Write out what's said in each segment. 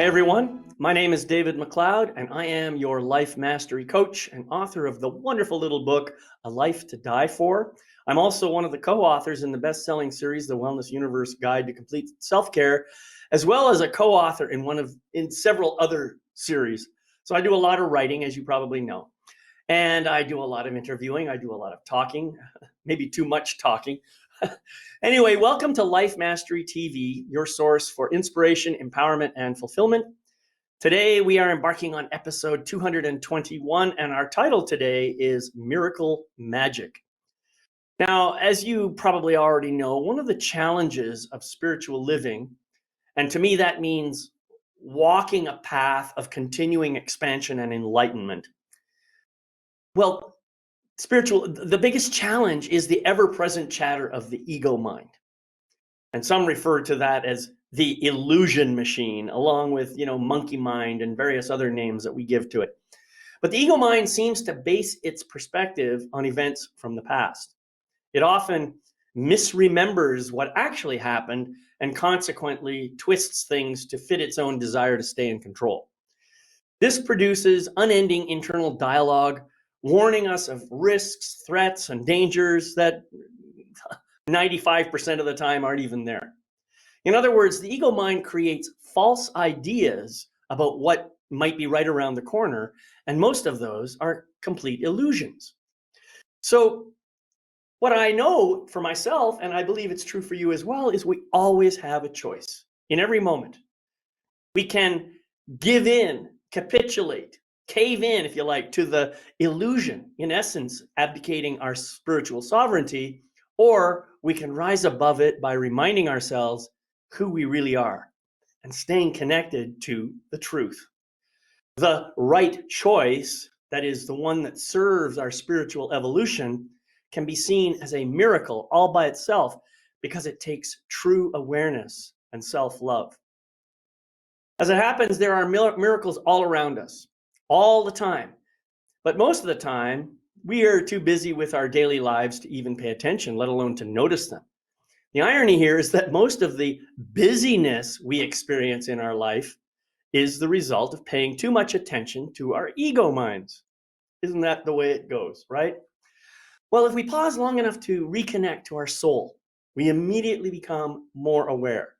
everyone. My name is David McLeod, and I am your life mastery coach and author of the wonderful little book, A Life to Die For. I'm also one of the co-authors in the best-selling series, The Wellness Universe Guide to Complete Self-Care, as well as a co-author in several other series. So I do a lot of writing, as you probably know. And I do a lot of interviewing. I do a lot of talking, maybe too much talking. Anyway, welcome to Life Mastery TV, your source for inspiration, empowerment, and fulfillment. Today, we are embarking on episode 221, and our title today is Miracle Magic. Now, as you probably already know, one of the challenges of spiritual living, and to me that means walking a path of continuing expansion and enlightenment. Well, the biggest challenge is the ever-present chatter of the ego mind. And some refer to that as the illusion machine, along with, monkey mind and various other names that we give to it. But the ego mind seems to base its perspective on events from the past. It often misremembers what actually happened and consequently twists things to fit its own desire to stay in control. This produces unending internal dialogue, warning us of risks, threats, and dangers that 95% of the time aren't even there. In other words, the ego mind creates false ideas about what might be right around the corner, and most of those are complete illusions. So what I know for myself, and I believe it's true for you as well, is we always have a choice in every moment. We can give in, capitulate, cave in, if you like, to the illusion, in essence, abdicating our spiritual sovereignty, or we can rise above it by reminding ourselves who we really are and staying connected to the truth. The right choice, that is the one that serves our spiritual evolution, can be seen as a miracle all by itself because it takes true awareness and self-love. As it happens, there are miracles all around us, all the time. But most of the time, we are too busy with our daily lives to even pay attention, let alone to notice them. The irony here is that most of the busyness we experience in our life is the result of paying too much attention to our ego minds. Isn't that the way it goes, right? Well, if we pause long enough to reconnect to our soul, we immediately become more aware.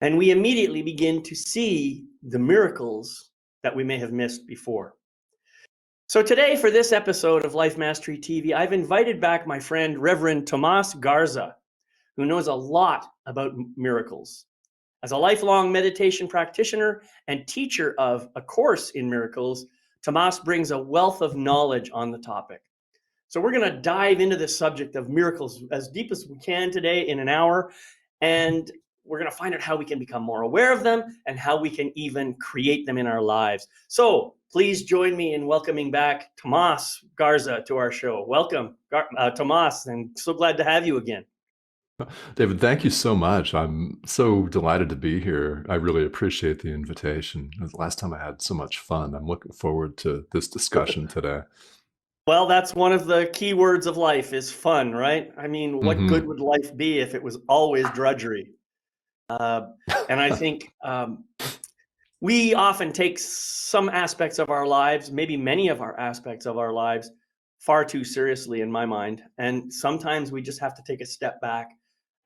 And we immediately begin to see the miracles that we may have missed before. So today, for this episode of Life Mastery TV, I've invited back my friend, Reverend Tomás Garza, who knows a lot about miracles. As a lifelong meditation practitioner and teacher of A Course in Miracles, Tomás brings a wealth of knowledge on the topic. So we're going to dive into this subject of miracles as deep as we can today in an hour, and we're going to find out how we can become more aware of them and how we can even create them in our lives. So please join me in welcoming back Tomás Garza to our show. Welcome, Tomás, and so glad to have you again. David, thank you so much. I'm so delighted to be here. I really appreciate the invitation. The last time I had so much fun. I'm looking forward to this discussion today. Well, that's one of the key words of life is fun, right? I mean, what good would life be if it was always drudgery? And I think we often take some aspects of our lives, maybe many of our aspects of our lives, far too seriously in my mind. And sometimes we just have to take a step back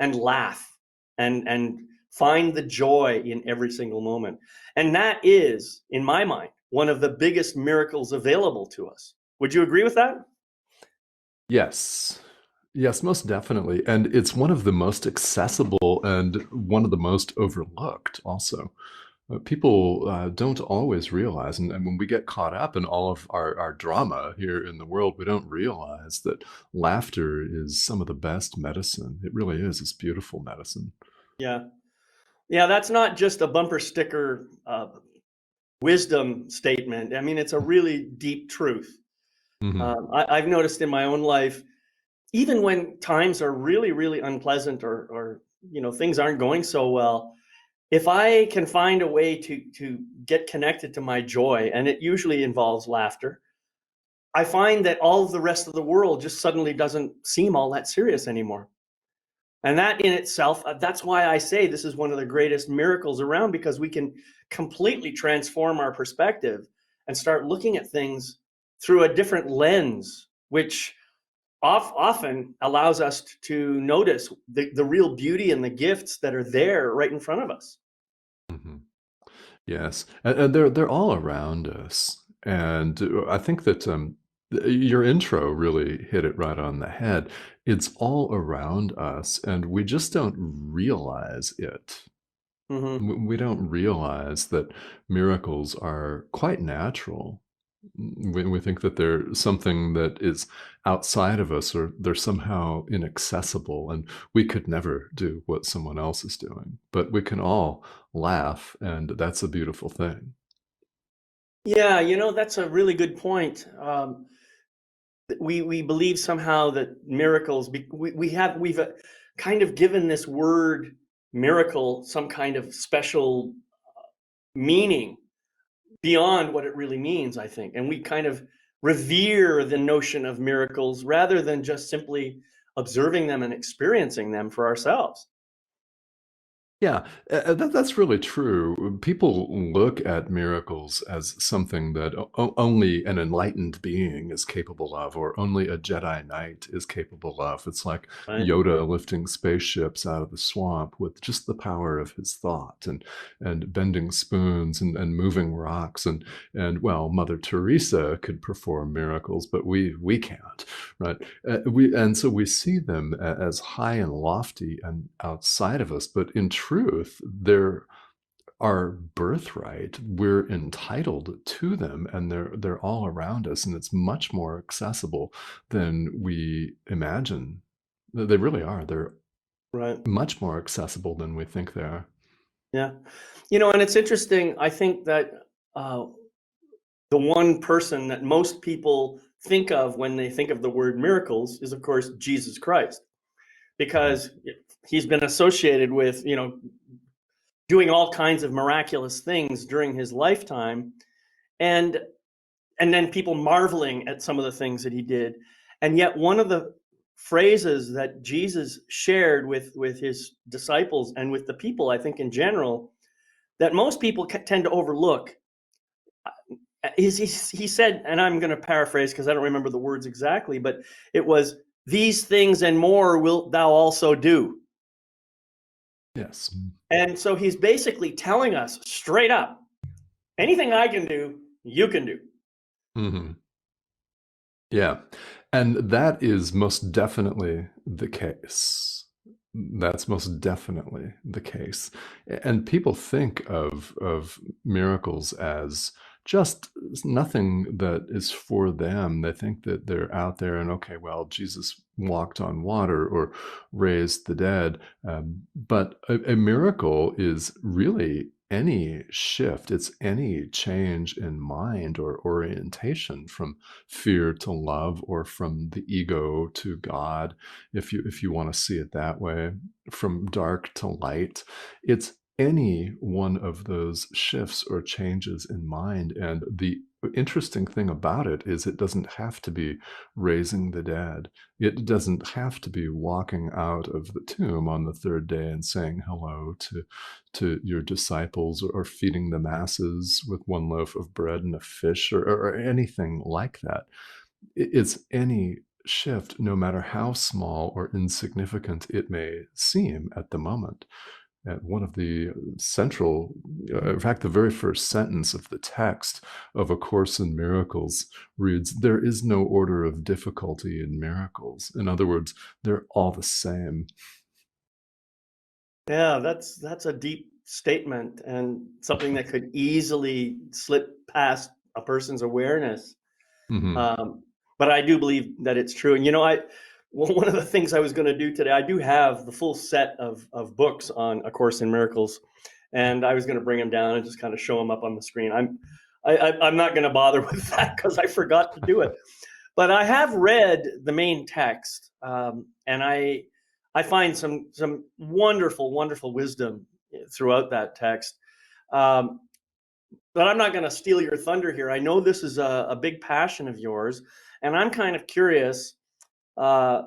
and laugh and find the joy in every single moment. And that is, in my mind, one of the biggest miracles available to us. Would you agree with that? Yes. Yes, most definitely. And it's one of the most accessible and one of the most overlooked also. People don't always realize, and when we get caught up in all of our drama here in the world, we don't realize that laughter is some of the best medicine. It really is. It's beautiful medicine. Yeah. Yeah, that's not just a bumper sticker wisdom statement. I mean, it's a really deep truth. I've noticed in my own life, even when times are really, really unpleasant or things aren't going so well, if I can find a way to get connected to my joy, and it usually involves laughter, I find that all of the rest of the world just suddenly doesn't seem all that serious anymore. And that in itself, that's why I say this is one of the greatest miracles around, because we can completely transform our perspective and start looking at things through a different lens, which often allows us to notice the real beauty and the gifts that are there right in front of us. Mhm. Yes, and they're all around us, and I think that your intro really hit it right on the head. It's all around us, and we just don't realize it. Hmm. We don't realize that miracles are quite natural. We think that they're something that is outside of us, or they're somehow inaccessible, and we could never do what someone else is doing. But we can all laugh, and that's a beautiful thing. Yeah, that's a really good point. We believe somehow that miracles, we've kind of given this word miracle some kind of special meaning beyond what it really means, I think. And we kind of revere the notion of miracles rather than just simply observing them and experiencing them for ourselves. Yeah, that's really true. People look at miracles as something that only an enlightened being is capable of, or only a Jedi Knight is capable of. It's like Right. Yoda lifting spaceships out of the swamp with just the power of his thought, and bending spoons, and moving rocks, and well, Mother Teresa could perform miracles, but we can't, right? So we see them as high and lofty and outside of us, but in truth, they're our birthright. We're entitled to them, and they're all around us, and it's much more accessible than we imagine. They really are. They're Right. much more accessible than we think they are. Yeah. And it's interesting. I think that uh, the one person that most people think of when they think of the word miracles is, of course, Jesus Christ, Mhm. because he's been associated with, doing all kinds of miraculous things during his lifetime, and and then people marveling at some of the things that he did. And yet one of the phrases that Jesus shared with his disciples and with the people, I think in general, that most people tend to overlook is he said, and I'm going to paraphrase because I don't remember the words exactly, but it was, these things and more wilt thou also do. Yes. And so he's basically telling us straight up, anything I can do, you can do. Hmm. Yeah. And that is most definitely the case. That's most definitely the case. And people think of miracles as just nothing that is for them. They think that they're out there and, okay, well, Jesus walked on water or raised the dead. But a miracle is really any shift, it's any change in mind or orientation from fear to love, or from the ego to God, if you want to see it that way, from dark to light. It's any one of those shifts or changes in mind. And the interesting thing about it is it doesn't have to be raising the dead. It doesn't have to be walking out of the tomb on the third day and saying hello to your disciples, or feeding the masses with one loaf of bread and a fish, or anything like that. It's any shift, no matter how small or insignificant it may seem at the moment. One of the central, in fact, the very first sentence of the text of A Course in Miracles reads, "There is no order of difficulty in miracles." In other words, they're all the same. Yeah, that's a deep statement and something that could easily slip past a person's awareness. Hmm. Um, but I do believe that it's true. And one of the things I was going to do today, I do have the full set of books on A Course in Miracles, and I was going to bring them down and just kind of show them up on the screen. I'm not going to bother with that because I forgot to do it. But I have read the main text, and I find some wonderful, wonderful wisdom throughout that text. Um, but I'm not going to steal your thunder here. I know this is a big passion of yours, and I'm kind of curious. Uh,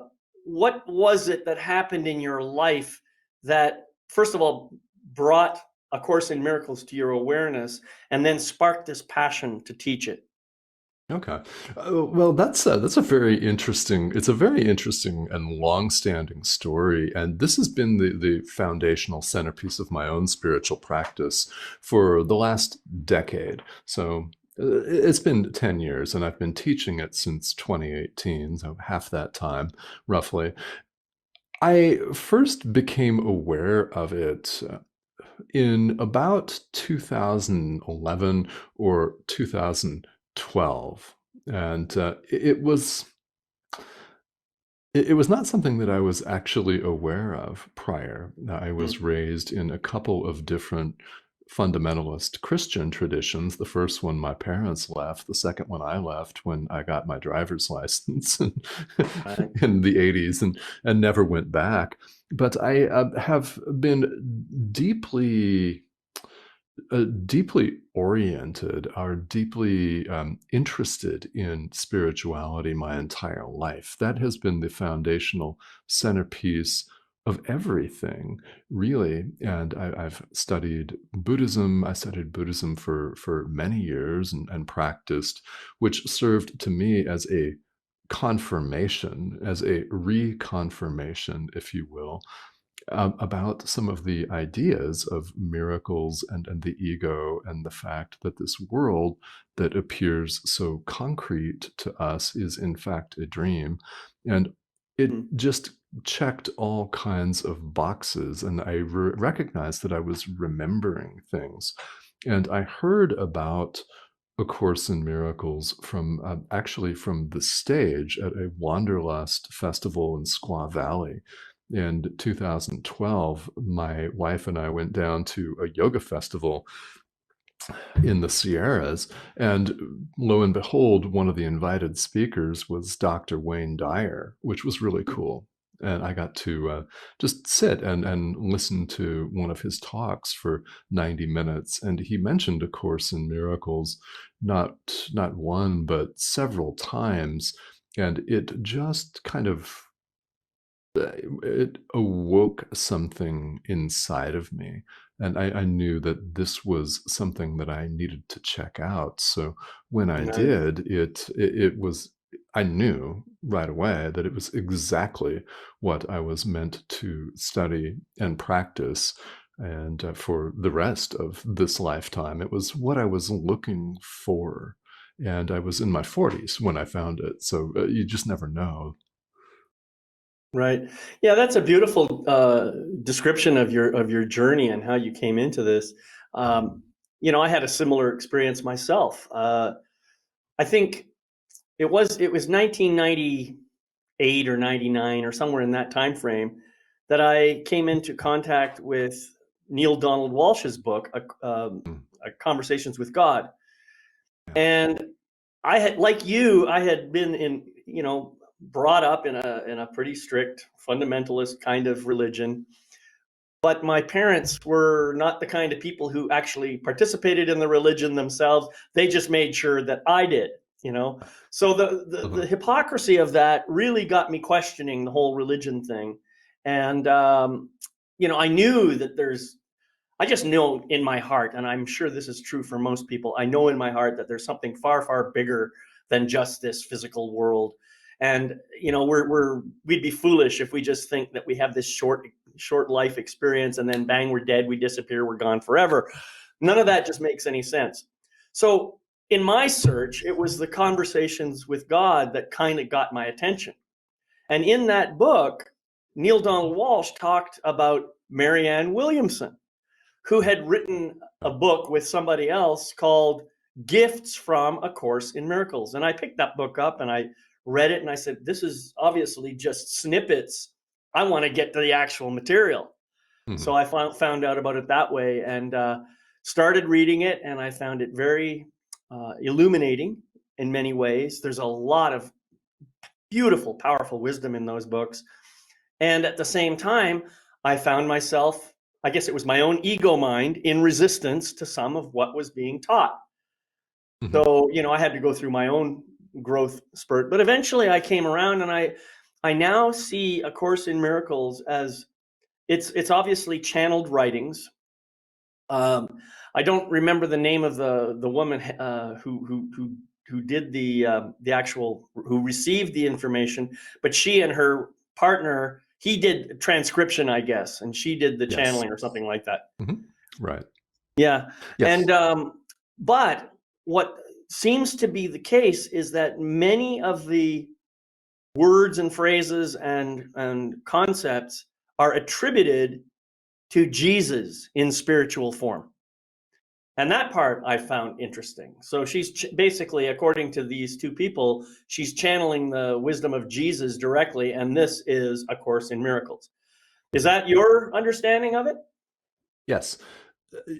what was it that happened in your life that, first of all, brought A Course in Miracles to your awareness and then sparked this passion to teach it? Okay. Well, that's a very interesting. It's a very interesting and long-standing story, and this has been the foundational centerpiece of my own spiritual practice for the last decade. So it's been 10 years, and I've been teaching it since 2018, so half that time, roughly. I first became aware of it in about 2011 or 2012. And it was not something that I was actually aware of prior. I was raised in a couple of different fundamentalist Christian traditions. The first one my parents left, the second one I left when I got my driver's license Right. in the 80s and never went back. But I have been deeply deeply oriented or deeply interested in spirituality my entire life. That has been the foundational centerpiece of everything, really. And I've studied Buddhism. I studied Buddhism for many years and practiced, which served to me as a confirmation, as a reconfirmation, if you will, about some of the ideas of miracles and the ego and the fact that this world that appears so concrete to us is in fact a dream. And it Mm. just checked all kinds of boxes. And I recognized that I was remembering things. And I heard about A Course in Miracles from actually from the stage at a Wanderlust festival in Squaw Valley in 2012. My wife and I went down to a yoga festival in the Sierras, and lo and behold, one of the invited speakers was Dr. Wayne Dyer, which was really cool. And I got to just sit and listen to one of his talks for 90 minutes. And he mentioned A Course in Miracles not one, but several times. And it just kind of it awoke something inside of me. And I knew that this was something that I needed to check out. So when I Nice. did, it was, I knew right away that it was exactly what I was meant to study and practice. And for the rest of this lifetime, it was what I was looking for. And I was in my 40s when I found it. So you just never know. Right. Yeah, that's a beautiful description of your journey and how you came into this. I had a similar experience myself. I think it was 1998 or 99 or somewhere in that time frame that I came into contact with Neil Donald Walsh's book, Mm, Conversations with God. yeah. And I had been brought up in a pretty strict fundamentalist kind of religion, but my parents were not the kind of people who actually participated in the religion themselves. They just made sure that I did, you know. So the Mhm. hypocrisy of that really got me questioning the whole religion thing. And I knew that I just know in my heart, and I'm sure this is true for most people, I know in my heart that there's something far, far bigger than just this physical world. And we'd be foolish if we just think that we have this short life experience and then bang, we're dead, we disappear, we're gone forever. None of that just makes any sense. So in my search, it was the conversations with God that kind of got my attention. And in that book, Neil Donald Walsh talked about Marianne Williamson, who had written a book with somebody else called Gifts from A Course in Miracles. And I picked that book up and I read it and I said, this is obviously just snippets. I want to get to the actual material. So Mhm. I found out about it that way and started reading it. And I found it very illuminating in many ways. There's a lot of beautiful, powerful wisdom in those books. And at the same time, I found myself, I guess it was my own ego mind, in resistance to some of what was being taught. Mhm. So, I had to go through my own growth spurt. But eventually I came around and I now see A Course in Miracles as it's obviously channeled writings I don't remember the name of the woman who did the actual, who received the information, but she and her partner, he did transcription, I guess, and she did the Yes. channeling or something like that. Right. Yeah, Yes. and but what seems to be the case is that many of the words and phrases and concepts are attributed to Jesus in spiritual form. And that part I found interesting. So she's basically, according to these two people, she's channeling the wisdom of Jesus directly, and this is A Course in Miracles. Is that your understanding of it? Yes.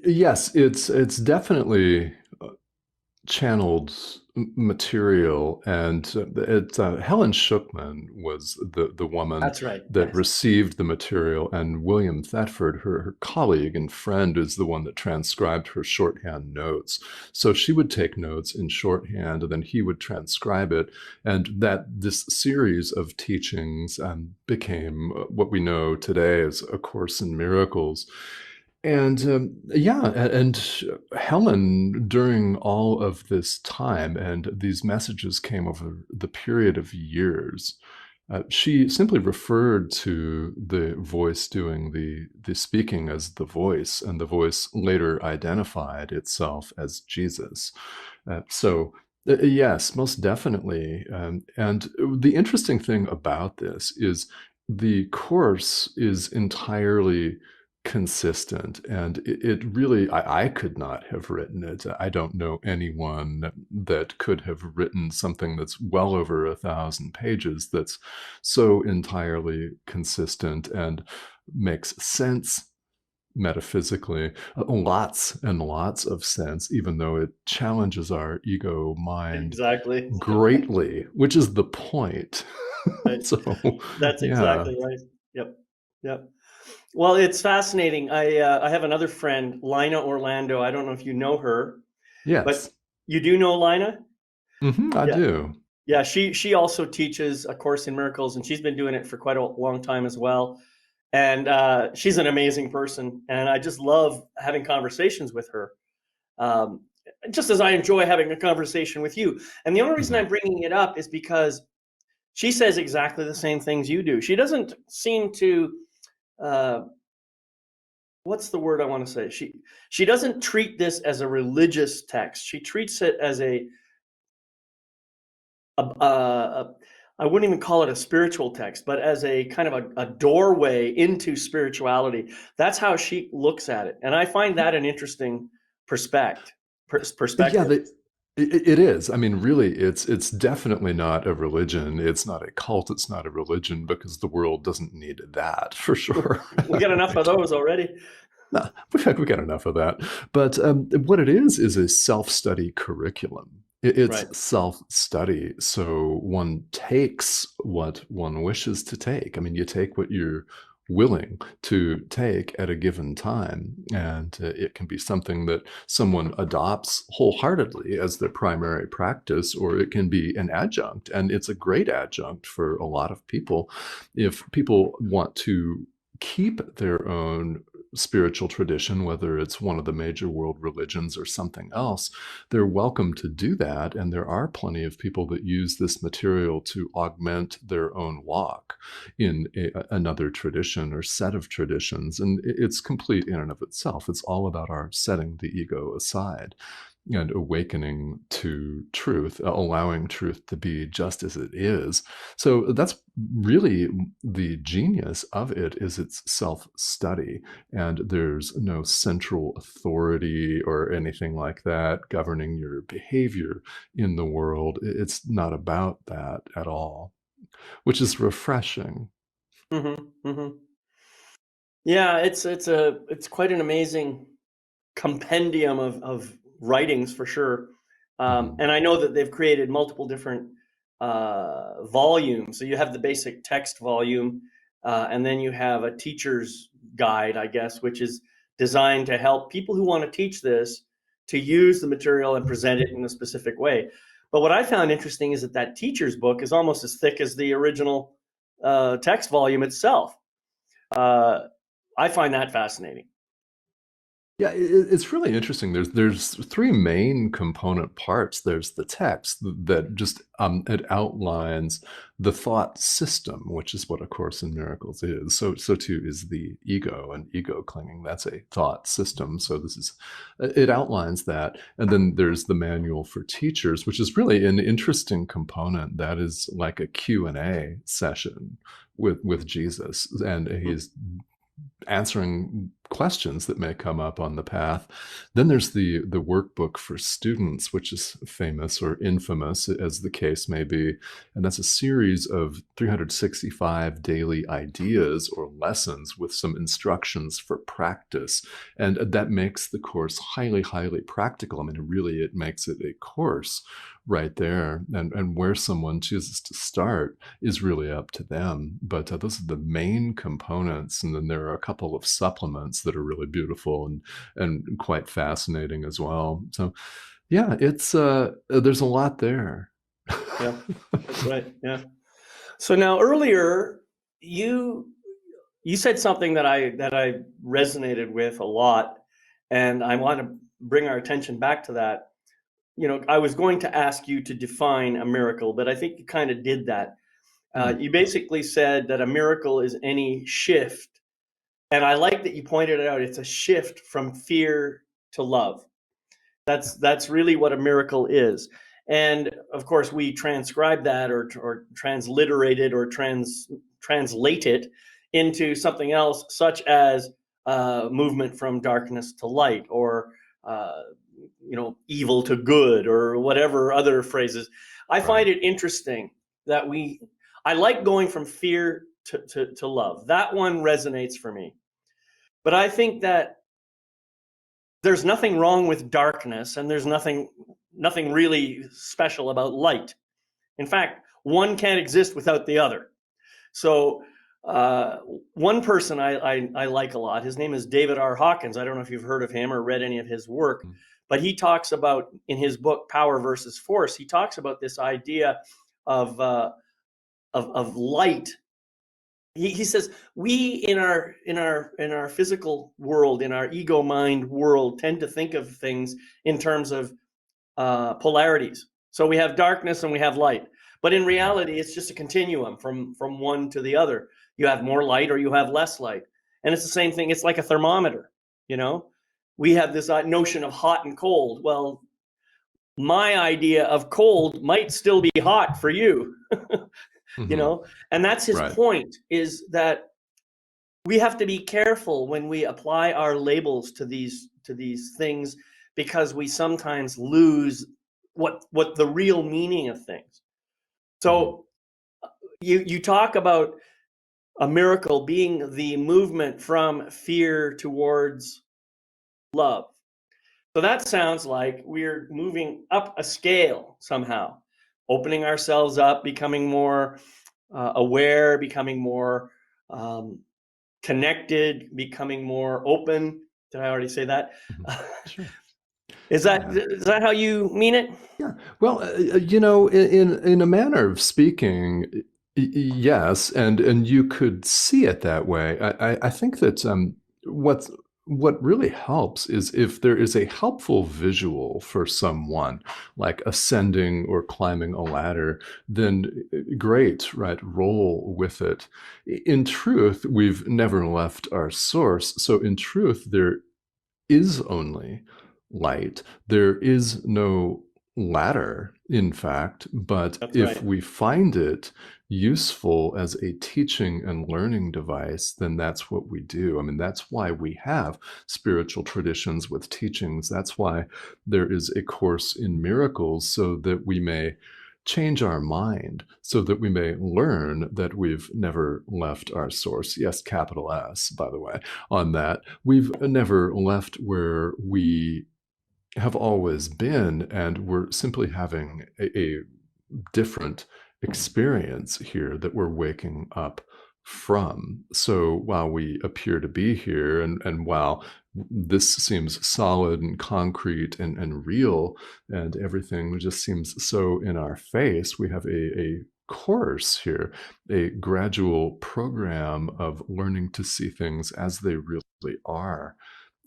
Yes, it's definitely channeled material, and Helen Schuckman was the woman That's right. that Yes. received the material, and William Thetford, her colleague and friend, is the one that transcribed her shorthand notes. So she would take notes in shorthand, and then he would transcribe it, and this series of teachings became what we know today as A Course in Miracles. And yeah, and Helen, during all of this time, and these messages came over the period of years, she simply referred to the voice doing the speaking as the voice, and the voice later identified itself as Jesus. Yes, most definitely. And the interesting thing about this is the course is entirely consistent, and it really, I could not have written it. I don't know anyone that could have written something that's well over 1,000 pages that's so entirely consistent and makes sense metaphysically, lots and lots of sense, even though it challenges our ego mind Exactly. greatly, which is the point. Right. So, That's yeah. exactly right. Yep. Yep. Well, it's fascinating. I have another friend, Lina Orlando. I don't know if you know her, but Yes. you do know Lina? I Yeah. do. Yeah, she also teaches A Course in Miracles, and she's been doing it for quite a long time as well. And she's an amazing person, and I just love having conversations with her, um, just as I enjoy having a conversation with you. And the only reason Mhm. I'm bringing it up is because she says exactly the same things you do. She doesn't seem to, uh, what's the word I want to say? She doesn't treat this as a religious text. She treats it as a I wouldn't even call it a spiritual text, but as a kind of a doorway into spirituality. That's how she looks at it, and I find that an interesting perspective. Yeah, Perspective. it is. I mean, really, it's definitely not a religion. It's not a cult. It's not a religion, because the world doesn't need that, for sure. We got enough of Right? those already. No, we got enough of that. But what it is a self-study curriculum. It's Right. self-study. So one takes what one wishes to take. I mean, you take what you're willing to take at a given time. And it can be something that someone adopts wholeheartedly as their primary practice, or it can be an adjunct. And it's a great adjunct for a lot of people. If people want to keep their own spiritual tradition, whether it's one of the major world religions or something else, they're welcome to do that. And there are plenty of people that use this material to augment their own walk in another tradition or set of traditions. And it's complete in and of itself. It's all about our setting the ego aside and awakening to truth, allowing truth to be just as it is. So that's really the genius of it, is its self-study, and there's no central authority or anything like that governing your behavior in the world. It's not about that at all, which is refreshing. Mm-hmm. Yeah, it's quite an amazing compendium of writings for sure. Mhm. And I know that they've created multiple different volumes. So you have the basic text volume, and then you have a teacher's guide, I guess, which is designed to help people who want to teach this to use the material and present it in a specific way. But what I found interesting is that that teacher's book is almost as thick as the original text volume itself. Uh, I find that fascinating. Yeah, it's really interesting. There's three main component parts. There's the text that just it outlines the thought system, which is what A Course in Miracles is. So too is the ego and ego clinging. That's a thought system. So this is it outlines that, and then there's the manual for teachers, which is really an interesting component. That is like a Q&A session with Jesus, and he's answering questions that may come up on the path. Then there's the workbook for students, which is famous or infamous as the case may be, and that's a series of 365 daily ideas or lessons with some instructions for practice, and that makes the course highly practical. I mean, really, it makes it a course right there, and where someone chooses to start is really up to them. But those are the main components, and then there are a couple of supplements that are really beautiful and quite fascinating as well. So, yeah, it's there's a lot there. Yeah, that's right. Yeah. So now earlier you said something that I resonated with a lot, and I want to bring our attention back to that. I was going to ask you to define a miracle, but I think you kind of did that. You basically said that a miracle is any shift, and I like that you pointed it out. It's a shift from fear to love. That's really what a miracle is. And of course, we transcribe that or transliterate it or translate it into something else, such as movement from darkness to light, or evil to good, or whatever other phrases. I Right. find it interesting that I like going from fear to love. That one resonates for me. But I think that there's nothing wrong with darkness, and there's nothing really special about light. In fact, one can't exist without the other. So uh, one person I like a lot, his name is David R. Hawkins. I don't know if you've heard of him or read any of his work, but he talks about, in his book Power versus Force, he talks about this idea of light. He says we in our physical world, in our ego mind world, tend to think of things in terms of polarities. So we have darkness and we have light, but in reality, it's just a continuum from one to the other. You have more light or you have less light, and it's the same thing. It's like a thermometer. You know, we have this notion of hot and cold. Well, my idea of cold might still be hot for you. Mm-hmm. And that's his Right. point, is that we have to be careful when we apply our labels to these things, because we sometimes lose what the real meaning of things. Mm-hmm. So you talk about a miracle being the movement from fear towards love. So that sounds like we're moving up a scale somehow, opening ourselves up, becoming more aware, becoming more um, connected, becoming more open. Did I already say that? Mm-hmm. Sure. Is that Yeah. is that how you mean it? Yeah. Well, in a manner of speaking, yes, and you could see it that way. I think that what really helps is if there is a helpful visual for someone, like ascending or climbing a ladder, then great, right? Roll with it. In truth, we've never left our source. So in truth, there is only light. There is no ladder, in fact, but That's if right. we find it useful as a teaching and learning device, then that's what we do. I mean, that's why we have spiritual traditions with teachings. That's why there is a course in miracles, so that we may change our mind, so that we may learn that we've never left our source. Yes, capital S, by the way, on that. We've never left where we have always been, and we're simply having a different experience here that we're waking up from. So while we appear to be here, and while this seems solid and concrete and real, and everything just seems so in our face, we have a course here, a gradual program of learning to see things as they really are.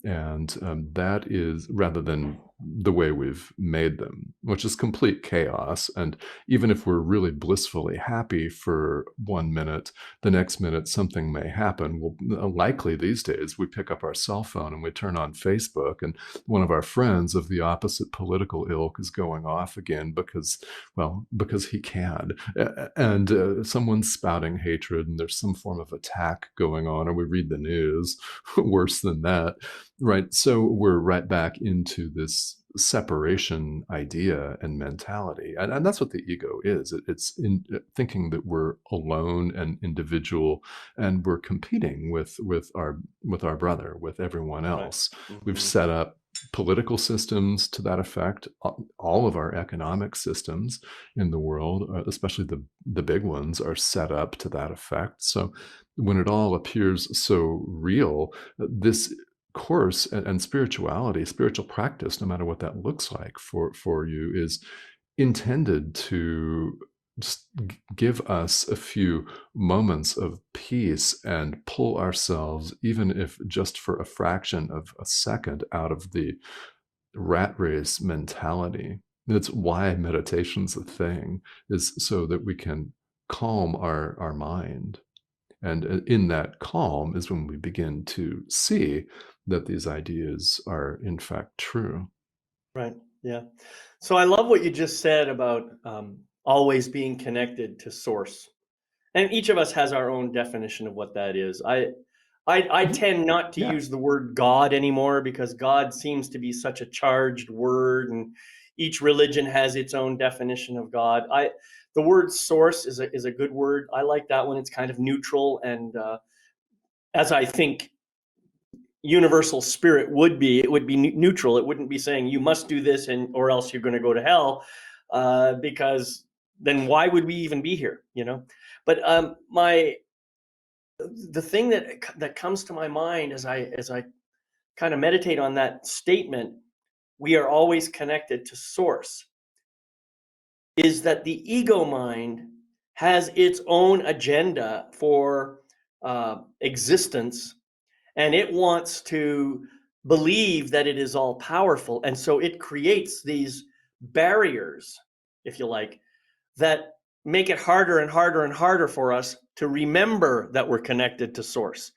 And that is, rather than the way we've made them, which is complete chaos. And even if we're really blissfully happy for 1 minute, the next minute something may happen. Well, likely these days we pick up our cell phone and we turn on Facebook, and one of our friends of the opposite political ilk is going off again because, well, because he can. And someone's spouting hatred, and there's some form of attack going on, or we read the news, worse than that. Right. So we're right back into this separation idea and mentality. And that's what the ego is. It's in thinking that we're alone and individual, and we're competing with our brother, with everyone Right. else. We've Mm-hmm. set up political systems to that effect. All of our economic systems in the world, especially the big ones, are set up to that effect. So when it all appears so real, this course and spirituality, spiritual practice, no matter what that looks like for you, is intended to just give us a few moments of peace and pull ourselves, even if just for a fraction of a second, out of the rat race mentality. That's why meditation's a thing, is so that we can calm our mind. And in that calm is when we begin to see that these ideas are in fact true. Right. Yeah. So I love what you just said about always being connected to source. And each of us has our own definition of what that is. I Mhm. tend not to Yeah. use the word God anymore because God seems to be such a charged word, and each religion has its own definition of God. The word source is a good word. I like that one. It's kind of neutral, and as I think universal spirit would be, it would be neutral. It wouldn't be saying you must do this and or else you're going to go to hell, because then why would we even be here? But my the thing that comes to my mind as I kind of meditate on that statement, we are always connected to source, is that the ego mind has its own agenda for existence, and it wants to believe that it is all powerful, and so it creates these barriers, if you like, that make it harder and harder and harder for us to remember that we're connected to source.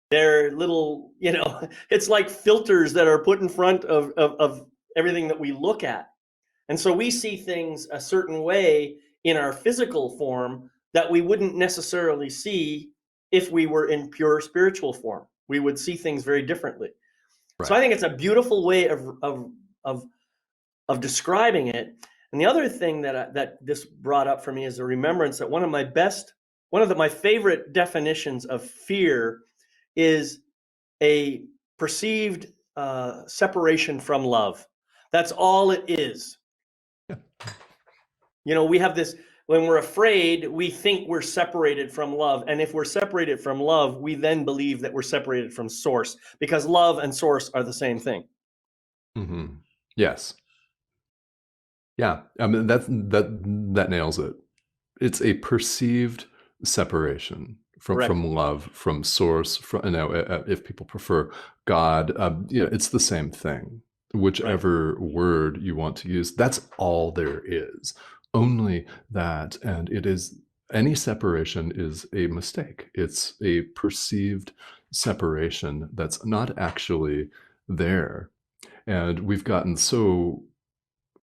They're little, it's like filters that are put in front of everything that we look at. And so we see things a certain way in our physical form that we wouldn't necessarily see if we were in pure spiritual form. We would see things very differently. So Right. I think it's a beautiful way of of describing it. And the other thing that this brought up for me is a remembrance that one of my favorite definitions of fear is a perceived separation from love. That's all it is. Yeah. We have this, when we're afraid, we think we're separated from love. And if we're separated from love, we then believe that we're separated from source, because love and source are the same thing. Mm-hmm. Yes. Yeah. I mean, that nails it. It's a perceived separation Correct. from love, from source. From, if people prefer God, it's the same thing. Right. Whichever word you want to use, that's all there is. Only that, and it is, any separation is a mistake. It's a perceived separation that's not actually there. And we've gotten so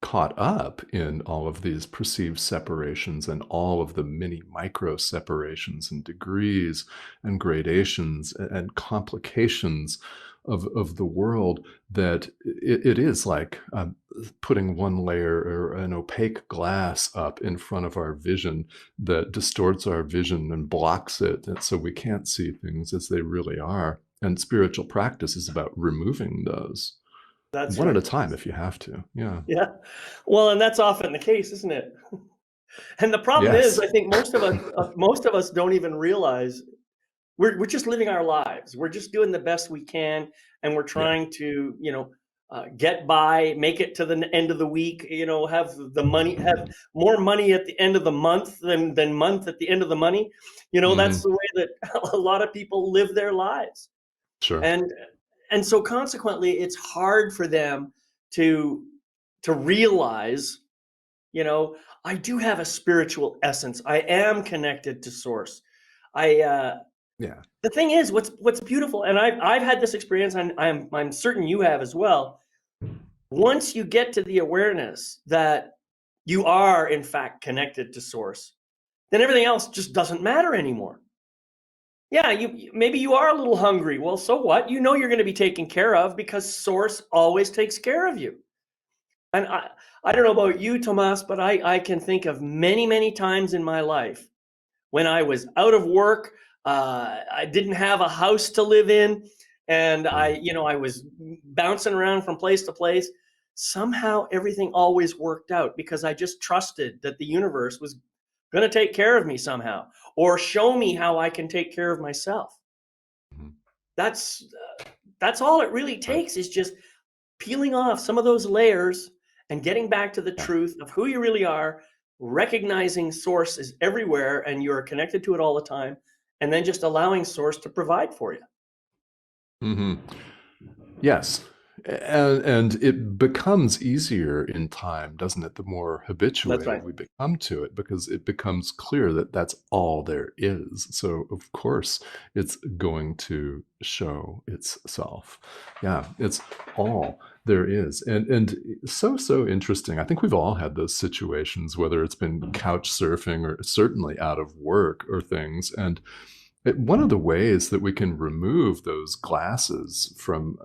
caught up in all of these perceived separations and all of the many micro separations and degrees and gradations and complications of the world, that it is like putting one layer or an opaque glass up in front of our vision that distorts our vision and blocks it, and so we can't see things as they really are. And spiritual practice is about removing those That's one at right. a time if you have to. Yeah. Yeah. Well, and that's often the case, isn't it? And the problem is, Yes. I think most of us don't even realize we're just living our lives. We're just doing the best we can, and we're Yeah. trying to, get by, make it to the end of the week. Have more money at the end of the month than month at the end of the money. That's Hmm. the way that a lot of people live their lives. Sure. And and so consequently, it's hard for them to realize, I do have a spiritual essence. I am connected to source. I Yeah. The thing is, what's beautiful, and I've had this experience, and I'm certain you have as well. Once you get to the awareness that you are in fact connected to source, then everything else just doesn't matter anymore. Yeah, maybe you are a little hungry. Well, so what? You're going to be taken care of because source always takes care of you. And I don't know about you, Tomás, but I can think of many, many times in my life when I was out of work, I didn't have a house to live in, and I was bouncing around from place to place. Somehow everything always worked out because I just trusted that the universe was going to take care of me somehow, or show me how I can take care of myself. Mhm. That's that's all it really Right. takes, is just peeling off some of those layers and getting back to the Yeah. truth of who you really are, recognizing source is everywhere and you're connected to it all the time, and then just allowing source to provide for you. Hmm. Yes. And it becomes easier in time, doesn't it? The more That's habituated right. we become to it, because it becomes clear that that's all there is. So, of course, it's going to show itself. Yeah, it's all there is. And so interesting. I think we've all had those situations, whether it's been couch surfing or certainly out of work or things. And one of the ways that we can remove those glasses from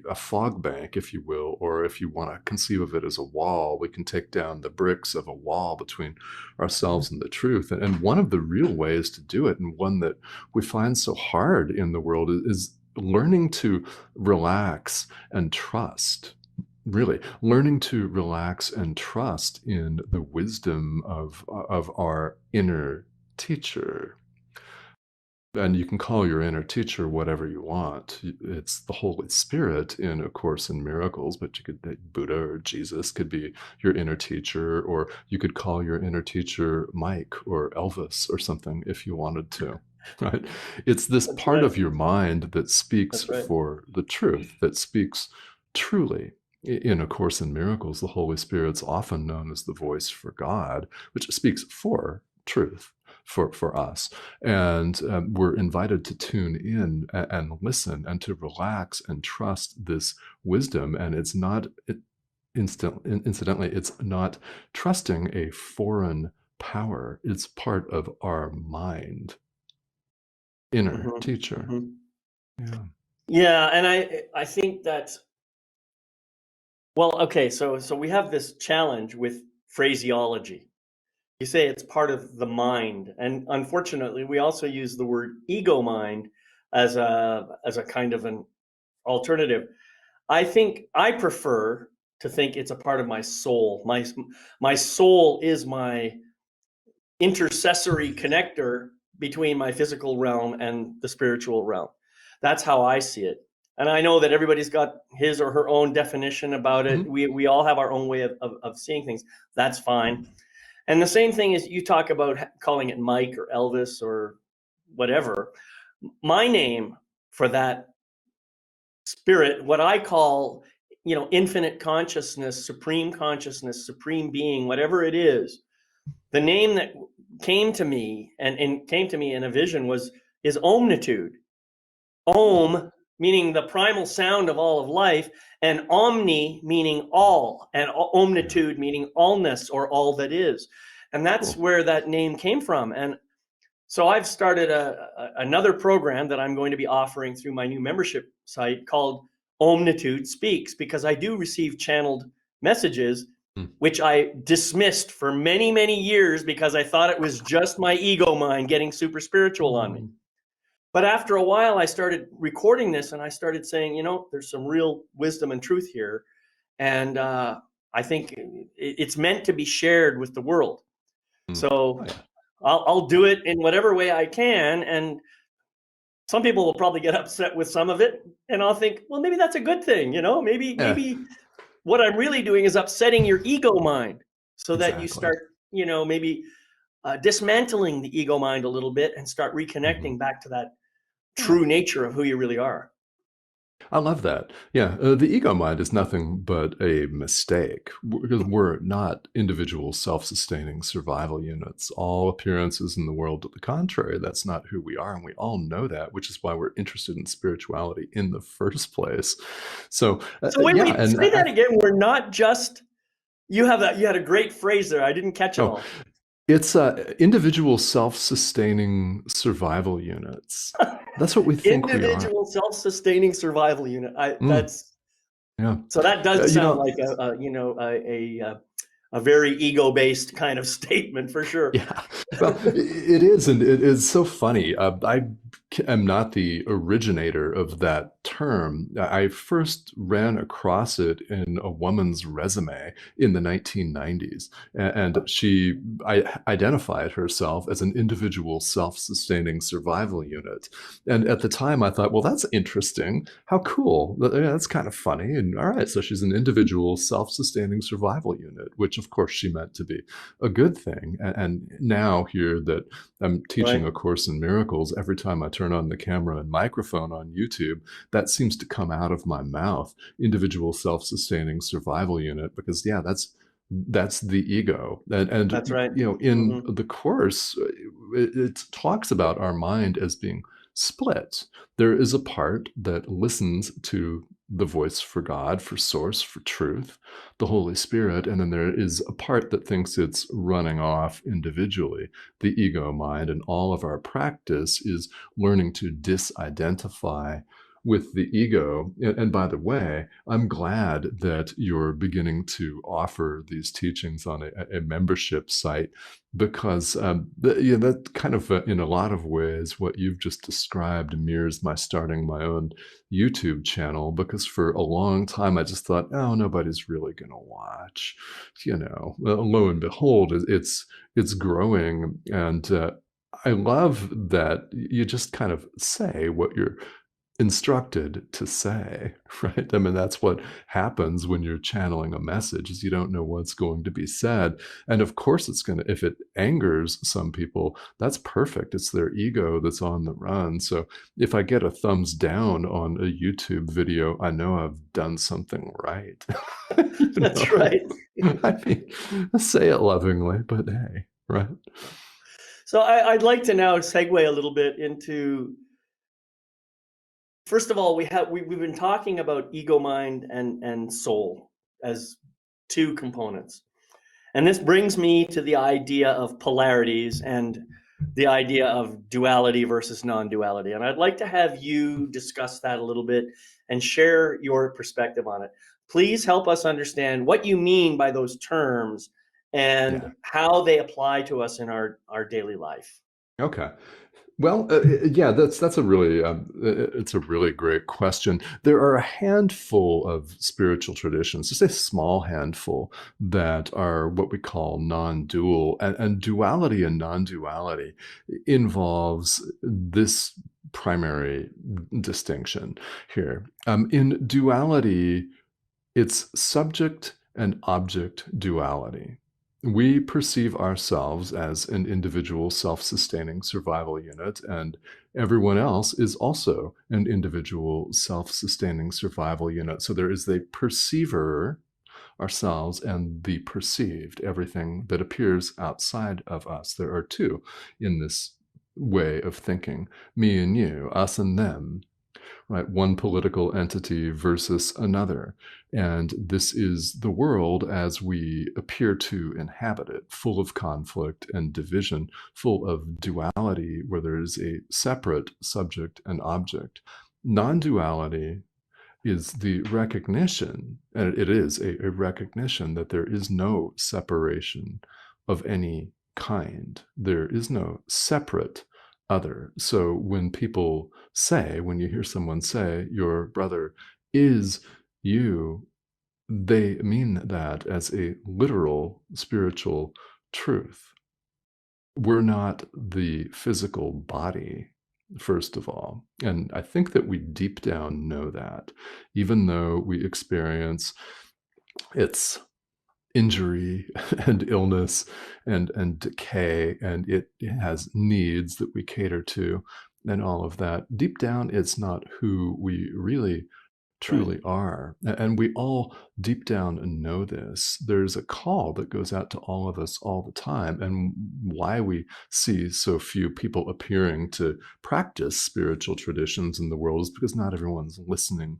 a fog bank, if you will, or if you want to conceive of it as a wall, we can take down the bricks of a wall between ourselves and the truth. And one of the real ways to do it, and one that we find so hard in the world, is learning to relax and trust. Really, learning to relax and trust in the wisdom of our inner teacher. And you can call your inner teacher whatever you want. It's the Holy Spirit in A Course in Miracles, but you could, Buddha or Jesus could be your inner teacher, or you could call your inner teacher Mike or Elvis or something if you wanted to. Right? It's this That's part right. of your mind that speaks That's right. for the truth, that speaks truly. In A Course in Miracles, the Holy Spirit's often known as the voice for God, which speaks for truth for us. And we're invited to tune in and listen and to relax and trust this wisdom. And it's not incidentally, it's not trusting a foreign power. It's part of our mind, inner Hmm. teacher. Hmm. Yeah. Yeah, and I think that, well, okay, so we have this challenge with phraseology. You say it's part of the mind, and unfortunately, we also use the word ego mind as a kind of an alternative. I think I prefer to think it's a part of my soul. My soul is my intercessory connector between my physical realm and the spiritual realm. That's how I see it. And I know that everybody's got his or her own definition about it. Mhm. We all have our own way of seeing things. That's fine. And the same thing is, you talk about calling it Mike or Elvis or whatever. My name for that spirit, what I call, infinite consciousness, supreme being, whatever it is, the name that came to me and came to me in a vision is Omnitude. Om meaning the primal sound of all of life, and omni meaning all, and Yeah. omnitude meaning allness or all that is. And that's Cool. where that name came from. And so I've started another program that I'm going to be offering through my new membership site called Omnitude Speaks, because I do receive channeled messages, Mm. which I dismissed for many, many years because I thought it was just my ego mind getting super spiritual on me. Mm. But after a while, I started recording this and I started saying, there's some real wisdom and truth here. And I think it's meant to be shared with the world. Mm. Oh, So yeah. I'll do it in whatever way I can. And some people will probably get upset with some of it. And I'll think, well, maybe that's a good thing. Yeah, Maybe what I'm really doing is upsetting your ego mind so that you exactly. start, maybe dismantling the ego mind a little bit and start Mhm. reconnecting back to that Yeah. true nature of who you really are. I love that. Yeah, the ego mind is nothing but a mistake because we're not individual self-sustaining survival units. All appearances in the world to the contrary, that's not who we are, and we all know that, which is why we're interested in spirituality in the first place. So, So wait, yeah, wait, and say that again. We're not just you had a great phrase there. I didn't catch it oh, all. it's individual self-sustaining survival units. That's what we think we are. Individual self-sustaining survival unit. I Mm, that's yeah. so that does You sound know, like a very ego-based kind of statement for sure. yeah, well, it is, and it is so funny. I am not the originator of that term. I first ran across it in a woman's resume in the 1990s, and I identified herself as an individual self-sustaining survival unit. And at the time, I thought, well, that's interesting. How cool. Yeah, that's kind of funny. And all right, so she's an individual self-sustaining survival unit, which of course she meant to be a good thing. And now here that I'm teaching Right. a course in miracles, every time I turn on the camera and microphone on YouTube, that seems to come out of my mouth, individual self-sustaining survival unit, because yeah, that's the ego. And That's right. you know, in Hmm. the course, it talks about our mind as being split. There is a part that listens to the voice for God, for source, for truth, the Holy Spirit, and then there is a part that thinks it's running off individually, the ego mind, and all of our practice is learning to disidentify with the ego. And by the way, I'm glad that you're beginning to offer these teachings on a membership site because yeah, that kind of, in a lot of ways, what you've just described mirrors my starting my own YouTube channel, because for a long time I just thought, oh, nobody's really going to watch. Well, lo and behold, it's growing, and I love that you just kind of say what you're instructed to say, right? I mean, that's what happens when you're channeling a message, is you don't know what's going to be said. And of course it's going to, if it angers some people, that's perfect. It's their ego that's on the run. So if I get a thumbs down on a YouTube video, I know I've done something right. you That's know? right. I mean, say it lovingly, but hey, right? So I'd like to now segue a little bit into, first of all, we've been talking about ego mind and soul as two components. And this brings me to the idea of polarities and the idea of duality versus non-duality. And I'd like to have you discuss that a little bit and share your perspective on it. Please help us understand what you mean by those terms and Yeah. how they apply to us in our daily life. Okay. Well, yeah, that's a really it's a really great question. There are a handful of spiritual traditions, just a small handful, that are what we call non-dual, and duality and non-duality involves this primary distinction here. In duality, it's subject and object duality. We perceive ourselves as an individual self-sustaining survival unit, and everyone else is also an individual self-sustaining survival unit. So there is the perceiver, ourselves, and the perceived, everything that appears outside of us. There are two in this way of thinking: me and you, us and them, right? One political entity versus another. And this is the world as we appear to inhabit it, full of conflict and division, full of duality, where there is a separate subject and object. Non duality is the recognition, and it is a recognition that there is no separation of any kind. There is no separate other. So when people say, when you hear someone say, your brother is you, they mean that as a literal spiritual truth. We're not the physical body, first of all. And I think that we deep down know that, even though we experience its injury and illness and decay, and it has needs that we cater to and all of that. Deep down, it's not who we really Right. truly are. And we all deep down know this. There's a call that goes out to all of us all the time. And why we see so few people appearing to practice spiritual traditions in the world is because not everyone's listening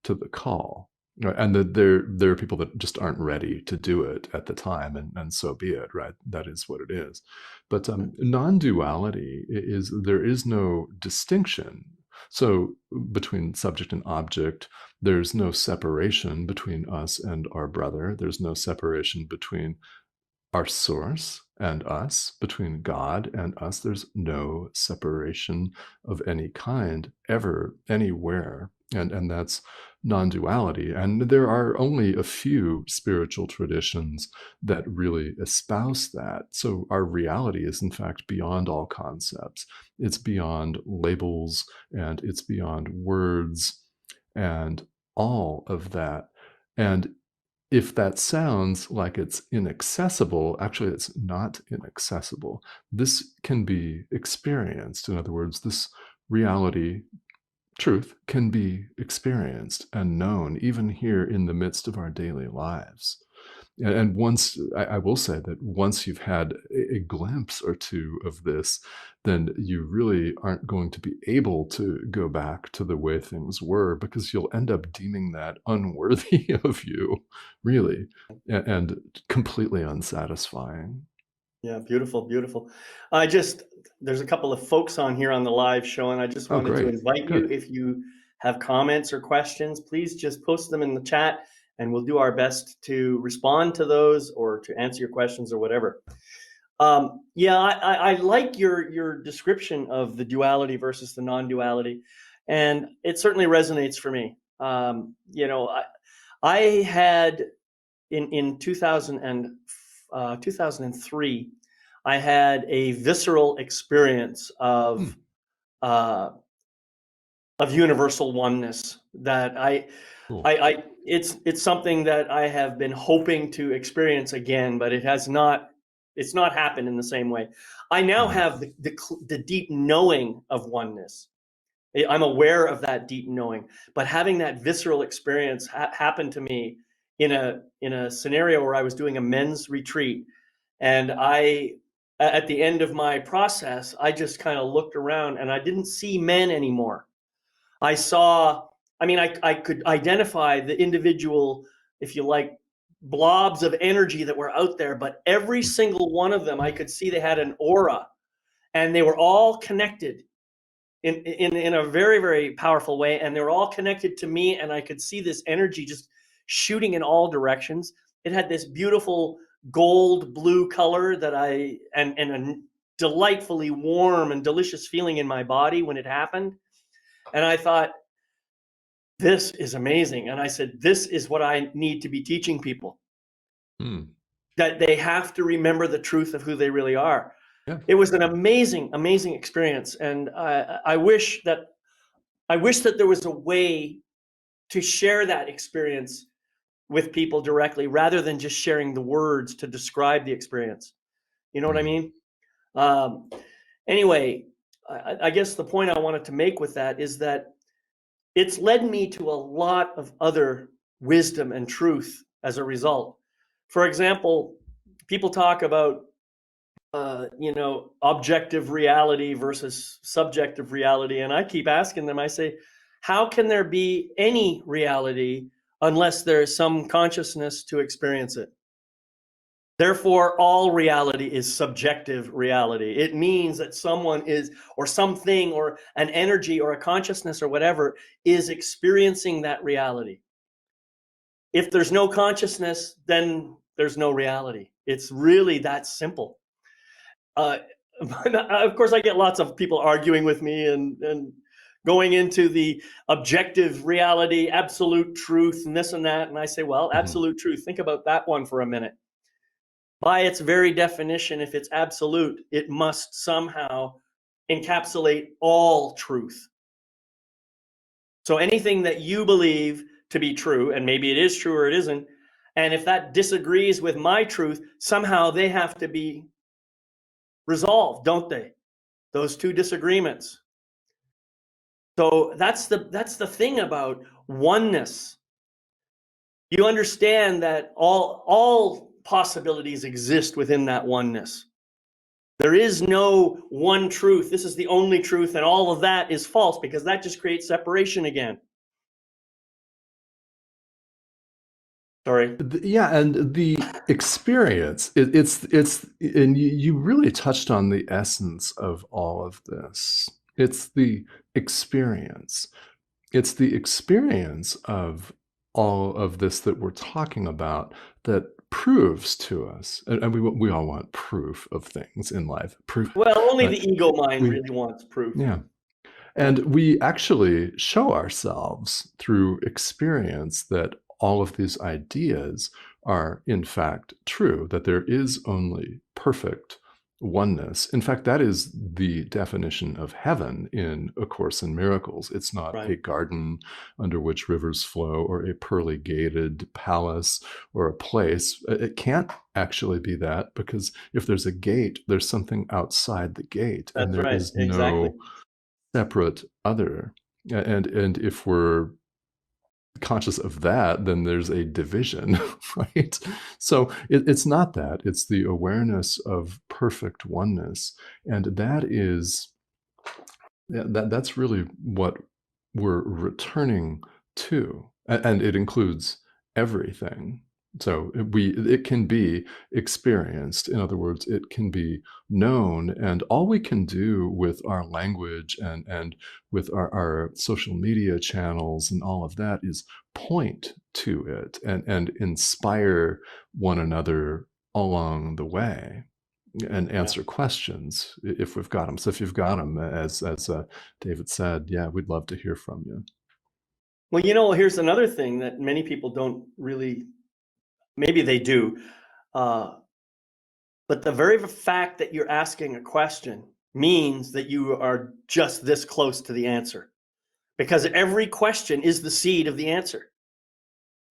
to the call. Right? And that there are people that just aren't ready to do it at the time, and so be it, right? That is what it is. But non-duality is there is no distinction. So between subject and object, there's no separation between us and our brother. There's no separation between our source and us, between God and us. There's no separation of any kind ever, anywhere. And that's non-duality. And there are only a few spiritual traditions that really espouse that. So our reality is, in fact, beyond all concepts. It's beyond labels and it's beyond words and all of that. And if that sounds like it's inaccessible, actually, it's not inaccessible. This can be experienced. In other words, this reality, truth, can be experienced and known even here in the midst of our daily lives. And once, I will say that once you've had a glimpse or two of this, then you really aren't going to be able to go back to the way things were, because you'll end up deeming that unworthy of you, really, and completely unsatisfying. Yeah, beautiful, beautiful. There's a couple of folks on here on the live show, and I just Oh, wanted to great. invite you, Good. if you have comments or questions, please just post them in the chat, and we'll do our best to respond to those or to answer your questions or whatever. Yeah, I like your description of the duality versus the non-duality, and it certainly resonates for me. I had in 2003, I had a visceral experience Hmm. uh, of universal oneness that Cool. it's something that I have been hoping to experience again, but it's not happened in the same way. I now Mhm. have the deep knowing of oneness. I'm aware of that deep knowing, but having that visceral experience happened to me in a scenario where I was doing a men's retreat, and at the end of my process, I just kind of looked around and I didn't see men anymore. I saw, I mean, I could identify the individual, if you like, blobs of energy that were out there, but every single one of them, I could see they had an aura, and they were all connected in a very, very powerful way. And they were all connected to me, and I could see this energy just shooting in all directions. It had this beautiful gold blue color and a delightfully warm and delicious feeling in my body when it happened. And I thought, this is amazing. And I said, this is what I need to be teaching people, Hmm. that they have to remember the truth of who they really are. Yeah. It was an amazing, amazing experience. And I wish that there was a way to share that experience with people directly rather than just sharing the words to describe the experience. You know what I Hmm. mean? Um, anyway, I guess the point I wanted to make with that is that it's led me to a lot of other wisdom and truth as a result. For example, people talk about objective reality versus subjective reality, and I keep asking them. I say, how can there be any reality unless there is some consciousness to experience it? Therefore, all reality is subjective reality. It means that someone is, or something, or an energy, or a consciousness, or whatever, is experiencing that reality. If there's no consciousness, then there's no reality. It's really that simple. Uh, of course, I get lots of people arguing with me and going into the objective reality, absolute truth, and this and that. And I say, well, Mhm. absolute truth, think about that one for a minute. By its very definition, if it's absolute, it must somehow encapsulate all truth. So anything that you believe to be true, and maybe it is true or it isn't, and if that disagrees with my truth, somehow they have to be resolved, don't they? Those two disagreements. So that's the thing about oneness. You understand that all possibilities exist within that oneness. There is no one truth. This is the only truth, and all of that is false, because that just creates separation again. Sorry. Yeah, and the experience, it's and you really touched on the essence of all of this. It's the experience. It's the experience of all of this that we're talking about that proves to us, and we all want proof of things in life. Proof, Well, only right? the ego mind We really wants proof. Yeah. Yeah. And we actually show ourselves through experience that all of these ideas are, in fact, true, that there is only perfect oneness. In fact, that is the definition of heaven in A Course in Miracles. It's not Right. a garden under which rivers flow, or a pearly gated palace, or a place. It can't actually be that, because if there's a gate, there's something outside the gate, and That's there right. is Exactly. no separate other. And if we're conscious of that, then there's a division, right? So it's not that, it's the awareness of perfect oneness. And that is, that's really what we're returning to. And it includes everything. So it can be experienced. In other words, it can be known, and all we can do with our language and with our social media channels and all of that is point to it and inspire one another along the way, and Yeah. answer questions if we've got them. So if you've got them, as David said, yeah, we'd love to hear from you. Well, here's another thing that many people don't really, maybe they do, uh, but the very fact that you're asking a question means that you are just this close to the answer, because every question is the seed of the answer.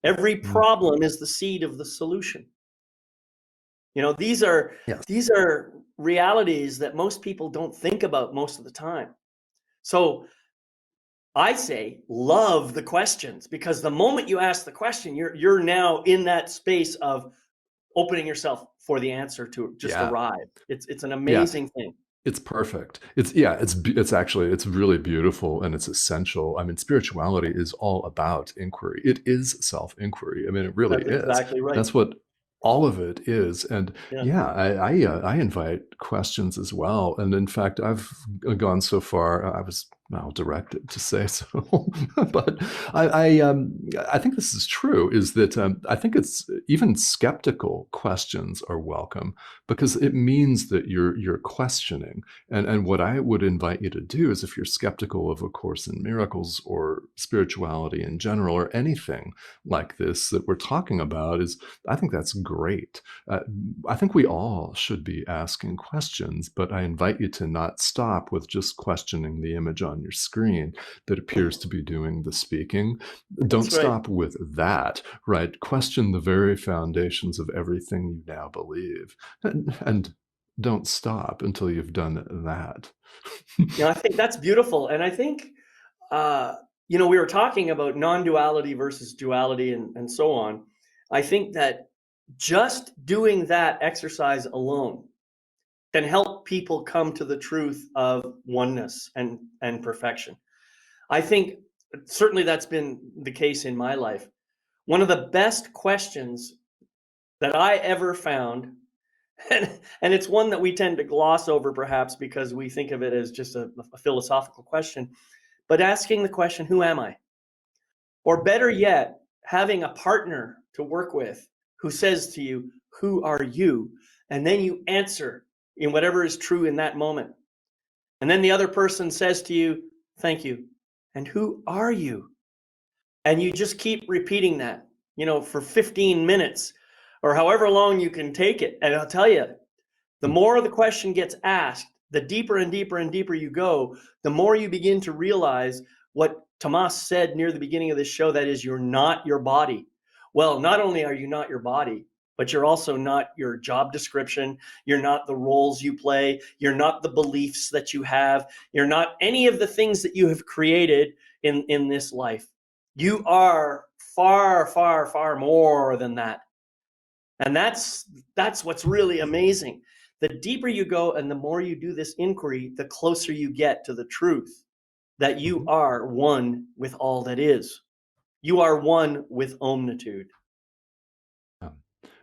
Every Mm. problem is the seed of the solution. These are Yes. these are realities that most people don't think about most of the time. So I say love the questions, because the moment you ask the question, you're now in that space of opening yourself for the answer to just Yeah. arrive. It's an Yeah. amazing thing. It's perfect. It's actually, it's really beautiful, and it's essential. I mean, spirituality is all about inquiry. It is self-inquiry. I mean, it really That's is. exactly right. That's what all of it is. And Yeah. yeah, I invite questions as well. And in fact, I've gone so far. I was, well, directed to say so, but I think this is true. Is that I think it's even skeptical questions are welcome, because it means that you're questioning. And what I would invite you to do is, if you're skeptical of A Course in Miracles or spirituality in general, or anything like this that we're talking about, is I think that's great. I think we all should be asking questions, but I invite you to not stop with just questioning the image on your screen that appears to be doing the speaking. Don't That's right. stop with that, right? Question the very foundations of everything you now believe. And don't stop until you've done that. I think that's beautiful. And I think, uh, we were talking about non-duality versus duality and so on. I think that just doing that exercise alone can help people come to the truth of oneness and perfection. I think certainly that's been the case in my life. One of the best questions that I ever found, and it's one that we tend to gloss over perhaps because we think of it as just a philosophical question, but asking the question, who am I? Or better yet, having a partner to work with who says to you, who are you? And then you answer in whatever is true in that moment. And then the other person says to you, thank you. And who are you? And you just keep repeating that, for 15 minutes or however long you can take it. And I'll tell you, the more the question gets asked, the deeper and deeper and deeper you go, the more you begin to realize what Tomás said near the beginning of this show, that is, you're not your body. Well, not only are you not your body, but you're also not your job description. You're not the roles you play. You're not the beliefs that you have. You're not any of the things that you have created in this life. You are far, far, far more than that. And that's what's really amazing. The deeper you go and the more you do this inquiry, the closer you get to the truth that you Mhm. are one with all that is. You are one with omnitude. Yeah.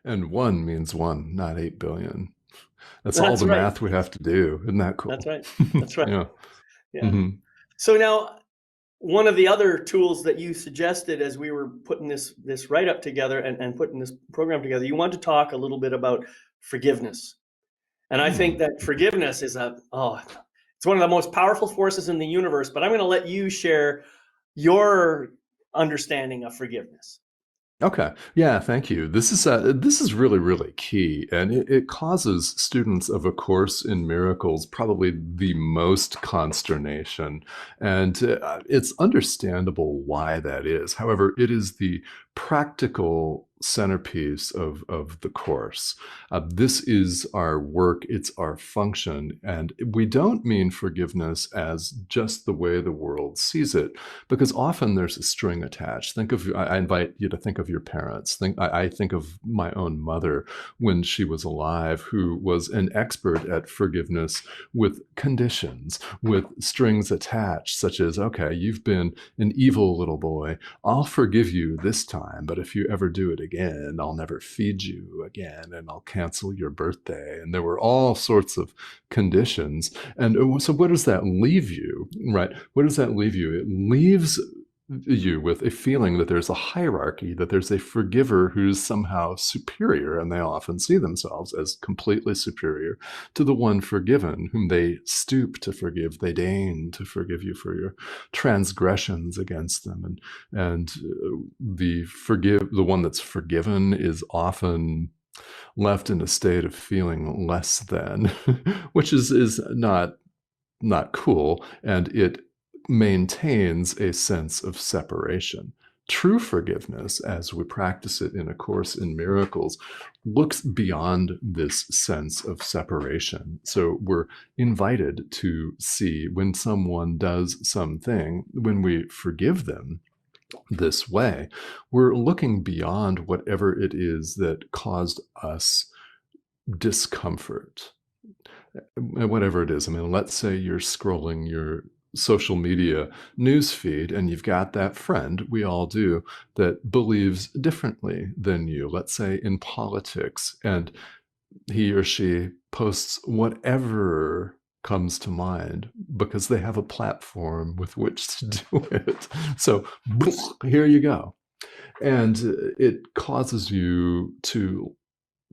And one means one, not 8 billion. That's all That's the right. math we have to do. Isn't that That's cool? right. That's right. Yeah. Yeah. Hmm. So now one of the other tools that you suggested as we were putting this write up together and putting this program together, you want to talk a little bit about forgiveness. And I think that forgiveness is it's one of the most powerful forces in the universe, but I'm going to let you share your understanding of forgiveness. Okay. Yeah, thank you. This is really, really key, and it causes students of A Course in Miracles probably the most consternation, and it's understandable why that is. However, it is the practical centerpiece of the course. This is our work, it's our function, and we don't mean forgiveness as just the way the world sees it, because often there's a string attached. I invite you to think of your parents. I think of my own mother when she was alive, who was an expert at forgiveness with conditions, with strings attached, such as, okay, you've been an evil little boy. I'll forgive you this time, but if you ever do it again, I'll never feed you again, and I'll cancel your birthday. And there were all sorts of conditions. And so what does that leave you, right? What does that leave you? It leaves you with a feeling that there's a hierarchy, that there's a forgiver who's somehow superior, and they often see themselves as completely superior to the one forgiven, whom they stoop to forgive. They deign to forgive you for your transgressions against them. And the one that's forgiven is often left in a state of feeling less than, which is not cool, and it maintains a sense of separation. True forgiveness, as we practice it in A Course in Miracles, looks beyond this sense of separation. So we're invited to see when someone does something, when we forgive them this way, we're looking beyond whatever it is that caused us discomfort, whatever it is. I mean, let's say you're scrolling your social media news feed and you've got that friend, we all do, that believes differently than you, let's say in politics, and he or she posts whatever comes to mind because they have a platform with which to do it. So here you go. And it causes you to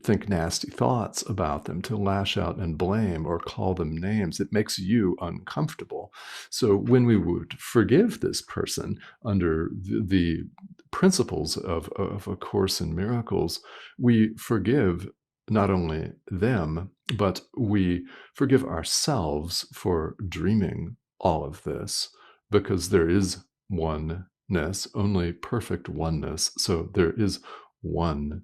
think nasty thoughts about them, to lash out and blame or call them names. It makes you uncomfortable. So when we would forgive this person under the principles of A Course in Miracles, we forgive not only them, but we forgive ourselves for dreaming all of this, because there is oneness, only perfect oneness. So there is one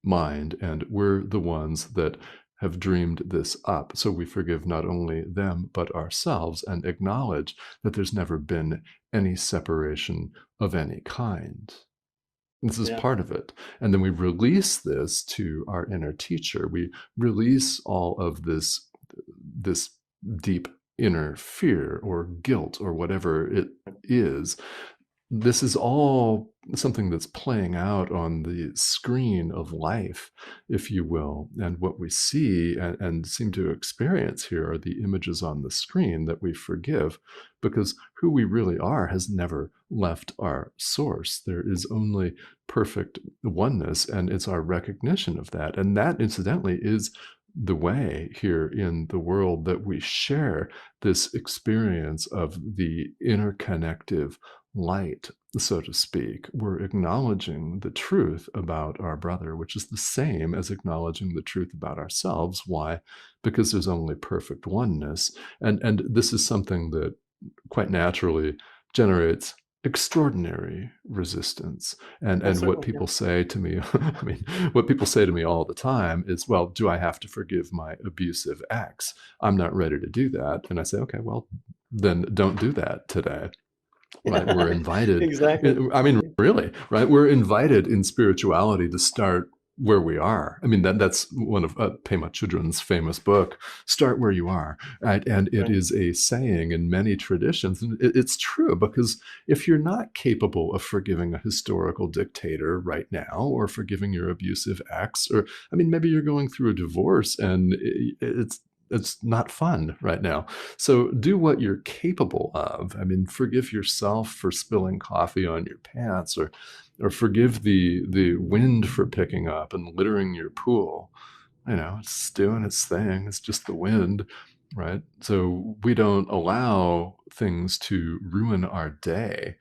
mind, and we're the ones that have dreamed this up. So we forgive not only them, but ourselves, and acknowledge that there's never been any separation of any kind. This is Yeah. part of it. And then we release this to our inner teacher. We release all of this deep inner fear or guilt or whatever it is. This is all something that's playing out on the screen of life, if you will. And what we see and seem to experience here are the images on the screen that we forgive, because who we really are has never left our source. There is only perfect oneness, and it's our recognition of that. And that, incidentally, is the way here in the world that we share this experience of the interconnective light, so to speak. We're acknowledging the truth about our brother, which is the same as acknowledging the truth about ourselves. Why? Because there's only perfect oneness. And this is something that quite naturally generates extraordinary resistance. And what Certainly, yeah. people say to me, I mean, what people say to me all the time is, well, do I have to forgive my abusive ex? I'm not ready to do that. And I say, okay, well, then don't do that today. right? We're invited. Exactly. I mean, really, right? We're invited in spirituality to start where we are. I mean, that's one of Pema Chodron's famous book, Start Where You Are, right? And it Right. is a saying in many traditions. And it's true, because if you're not capable of forgiving a historical dictator right now, or forgiving your abusive ex, or, I mean, maybe you're going through a divorce and it's not fun right now. So do what you're capable of. I mean, forgive yourself for spilling coffee on your pants, or forgive the wind for picking up and littering your pool. You know, it's doing its thing. It's just the wind, right? So we don't allow things to ruin our day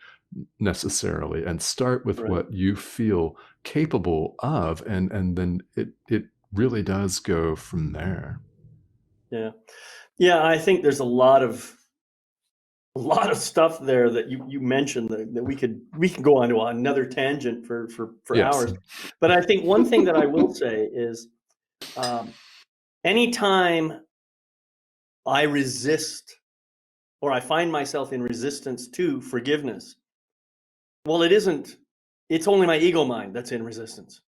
necessarily, and start with Right. what you feel capable of, and then it really does go from there. Yeah. Yeah, I think there's a lot of stuff there that you mentioned that we can go on to another tangent for Yes. hours. But I think one thing that I will say is, um, anytime I resist or I find myself in resistance to forgiveness, well, it's only my ego mind that's in resistance.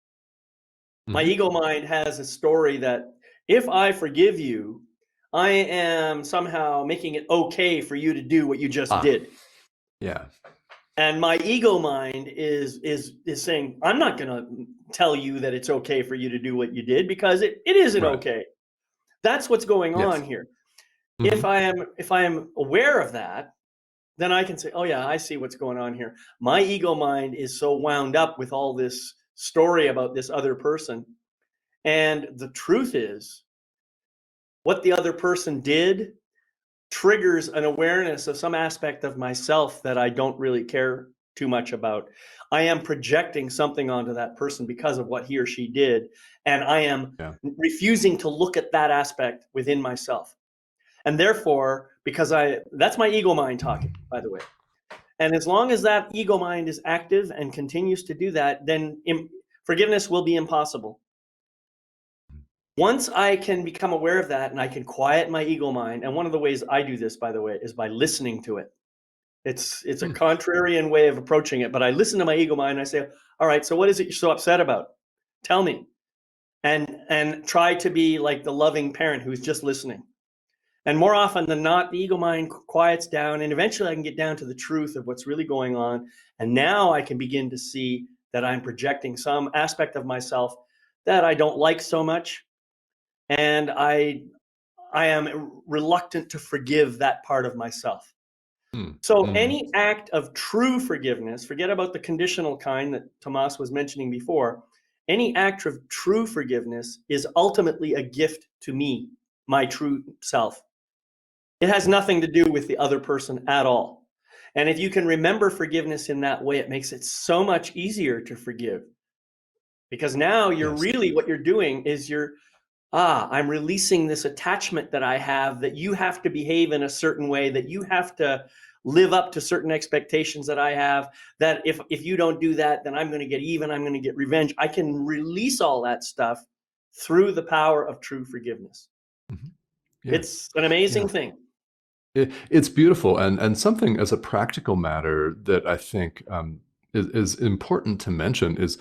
My Mhm. ego mind has a story that if I forgive you, I am somehow making it okay for you to do what you just Ah, did. yeah. And my ego mind is saying, I'm not going to tell you that it's okay for you to do what you did, because it isn't Right. okay. That's what's going on Yes. here. If Mhm. I am aware of that, then I can say, oh yeah, I see what's going on here. My ego mind is so wound up with all this story about this other person. And the truth is, what the other person did triggers an awareness of some aspect of myself that I don't really care too much about. I am projecting something onto that person because of what he or she did, and I am Yeah. refusing to look at that aspect within myself. And therefore, because that's my ego mind talking, by the way. And as long as that ego mind is active and continues to do that, then forgiveness will be impossible. Once I can become aware of that and I can quiet my ego mind, and one of the ways I do this, by the way, is by listening to it. It's a Hmm. contrarian way of approaching it, but I listen to my ego mind and I say, all right, so what is it you're so upset about? Tell me. And try to be like the loving parent who's just listening. And more often than not, the ego mind quiets down, and eventually I can get down to the truth of what's really going on. And now I can begin to see that I'm projecting some aspect of myself that I don't like so much, and I am reluctant to forgive that part of myself. Hmm. So Mhm. any act of true forgiveness, forget about the conditional kind that Tomás was mentioning before. Any act of true forgiveness is ultimately a gift to me, my true self. It has Yeah. nothing to do with the other person at all. And if you can remember forgiveness in that way, it makes it so much easier to forgive, because now Yes. what you're doing is I'm releasing this attachment that I have, that you have to behave in a certain way, that you have to live up to certain expectations that I have, that if you don't do that, then I'm going to get even, I'm going to get revenge. I can release all that stuff through the power of true forgiveness. Mhm. Yeah. It's an amazing Yeah. thing. It's beautiful, and something as a practical matter that I think is important to mention is,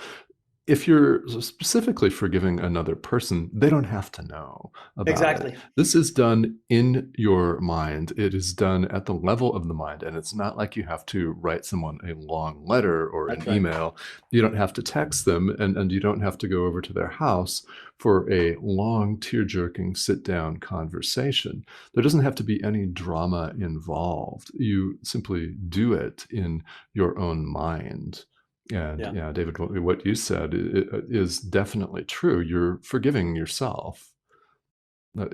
if you're specifically forgiving another person, they don't have to know about it. Exactly. This is done in your mind. It is done at the level of the mind. And it's not like you have to write someone a long letter or an That's right. email. You don't have to text them, and you don't have to go over to their house for a long, tear jerking sit down conversation. There doesn't have to be any drama involved. You simply do it in your own mind. And Yeah. yeah, David, what you said is definitely true. You're forgiving yourself.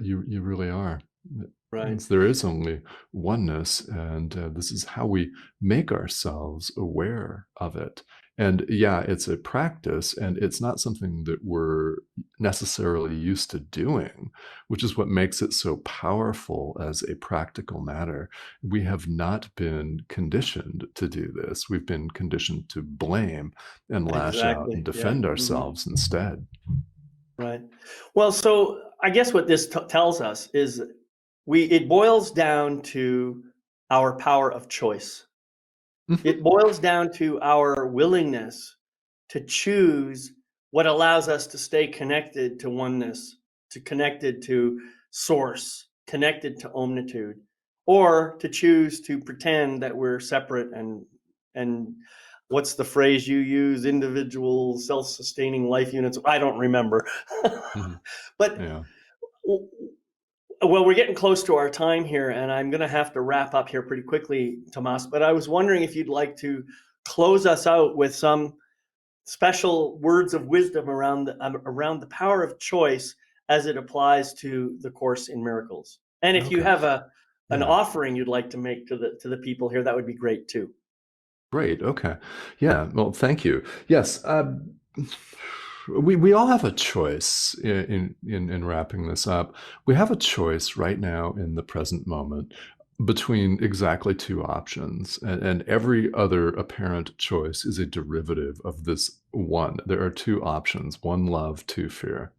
You really are. It Right. means there is only oneness, and this is how we make ourselves aware of it. And yeah, it's a practice, and it's not something that we're necessarily used to doing, which is what makes it so powerful as a practical matter. We have not been conditioned to do this. We've been conditioned to blame and lash out and Exactly. Yeah. defend Mhm. ourselves instead. Right. Well, so I guess what this tells us is it boils down to our power of choice. Mhm. It boils down to our willingness to choose what allows us to stay connected to oneness, to connected to source, connected to omnitude, or to choose to pretend that we're separate and what's the phrase you use? Individual, self-sustaining life units. I don't remember. Mhm. But Yeah. well, we're getting close to our time here, and I'm going to have to wrap up here pretty quickly, Tomás. But I was wondering if you'd like to close us out with some special words of wisdom around the power of choice as it applies to the Course in Miracles. And if you Okay. have an Yeah. offering you'd like to make to the people here, that would be great too. Great. Okay. Yeah. Well, thank you. Yes. We all have a choice in wrapping this up. We have a choice right now in the present moment between exactly two options, and every other apparent choice is a derivative of this one. There are two options: one love, two fear.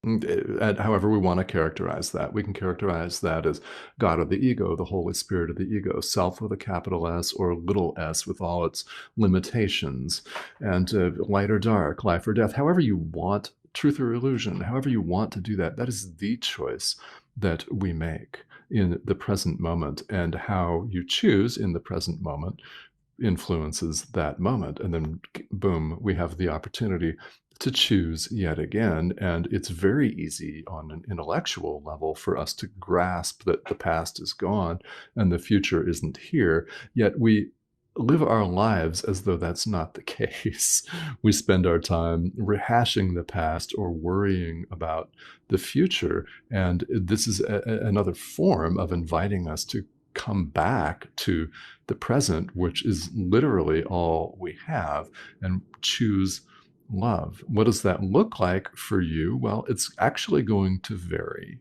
And however we want to characterize that. We can characterize that as God or the ego, the Holy Spirit of the ego, self with a capital S or little s with all its limitations, and light or dark, life or death, however you want, truth or illusion, however you want to do that, that is the choice that we make in the present moment. And how you choose in the present moment influences that moment. And then, boom, we have the opportunity to choose yet again. And it's very easy on an intellectual level for us to grasp that the past is gone and the future isn't here. Yet we live our lives as though that's not the case. We spend our time rehashing the past or worrying about the future. And this is another form of inviting us to come back to the present, which is literally all we have, and choose love. What does that look like for you? Well, it's actually going to vary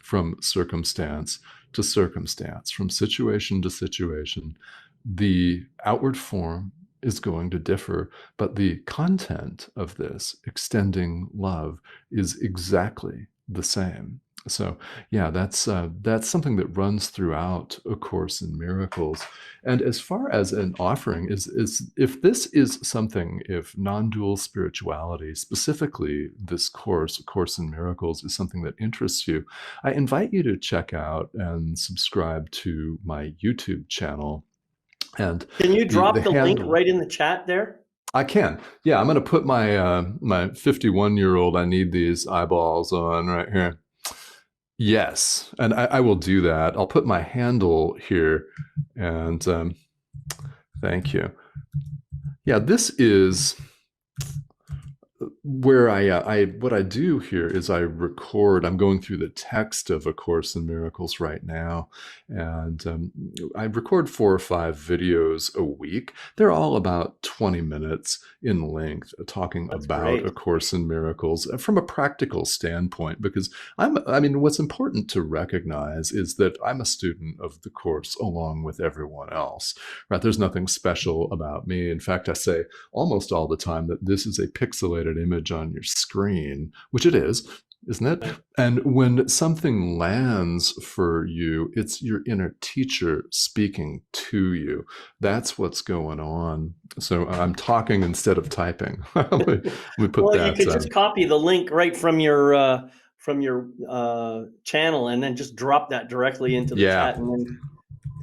from circumstance to circumstance, from situation to situation. The outward form is going to differ, but the content of this, extending love, is exactly the same. So, yeah, that's something that runs throughout A Course in Miracles. And as far as an offering is if this is something, if non-dual spirituality, specifically this course, A Course in Miracles, is something that interests you, I invite you to check out and subscribe to my YouTube channel. And Can you the drop the link handle, right in the chat there? I can. Yeah, I'm going to put my 51-year-old I need these eyeballs on right here. Yes, and I will do that. I'll put my handle here, and thank you. Yeah, this is where I what I do here is I record. I'm going through the text of A Course in Miracles right now, and I record 4 or 5 videos a week. They're all about 20 minutes in length, talking That's about A great. Course in Miracles from a practical standpoint. Because what's important to recognize is that I'm a student of the Course along with everyone else. Right? There's nothing special about me. In fact, I say almost all the time that this is a pixelated image on your screen, which it is, isn't it? Right. And when something lands for you, it's your inner teacher speaking to you. That's what's going on. So I'm talking instead of typing. We put Well, you that. could just copy the link right from your channel and then just drop that directly into the Yeah, chat and then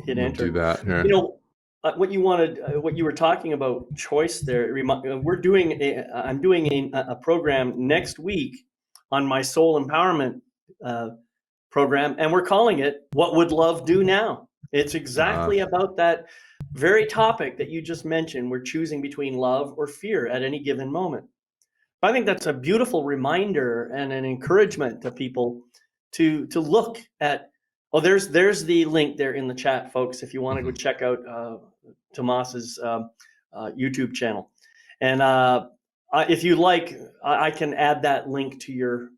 hit we'll do enter. that You here. know, what you were talking about choice there. I'm doing a program next week on my soul empowerment uh, program, and we're calling it "What Would Love Do Now?" It's Uh, exactly about that very topic that you just mentioned. We're choosing between love or fear at any given moment. I think that's a beautiful reminder and an encouragement to people to look at. Oh, there's the link there in the chat, folks. If you want to go mhm. check out Tomás's YouTube channel, and if you like, I can add that link to your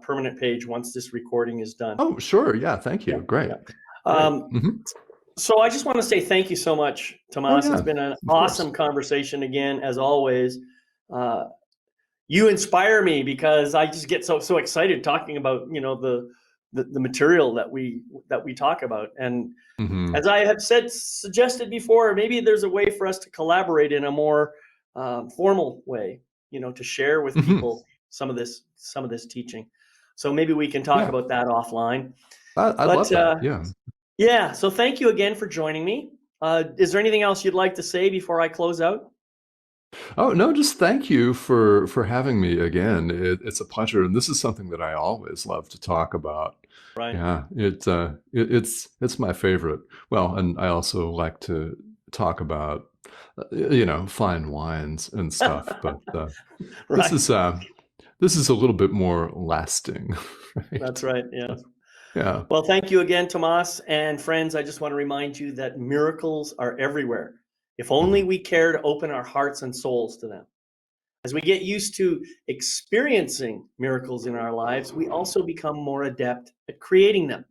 permanent page once this recording is done. Oh, sure. Yeah, thank Yeah, you. Great. yeah. Great. Um, so I just want to say thank you so much, Oh, Tomás. It's yeah, been an of course. awesome conversation again, as always. Uh, you inspire me because I just get so excited talking about the the material that we talk about. And Hmm. as I have suggested before, maybe there's a way for us to collaborate in a more formal way, to share with Hmm. people some of this teaching. So maybe we can talk Yeah, about that offline. I'd But love that. Yeah. yeah, so thank you again for joining me. Is there anything else you'd like to say before I close out? Oh, no, just thank you for having me again. It's a pleasure, and this is something that I always love to talk about. Right. Yeah, it's my favorite. Well, and I also like to talk about fine wines and stuff, but this Right. is this is a little bit more lasting, That's right? right. Yes. Yeah. Well, thank you again, Tomás. And friends, I just want to remind you that miracles are everywhere, if only Mhm. we care to open our hearts and souls to them. As we get used to experiencing miracles in our lives, we also become more adept at creating them.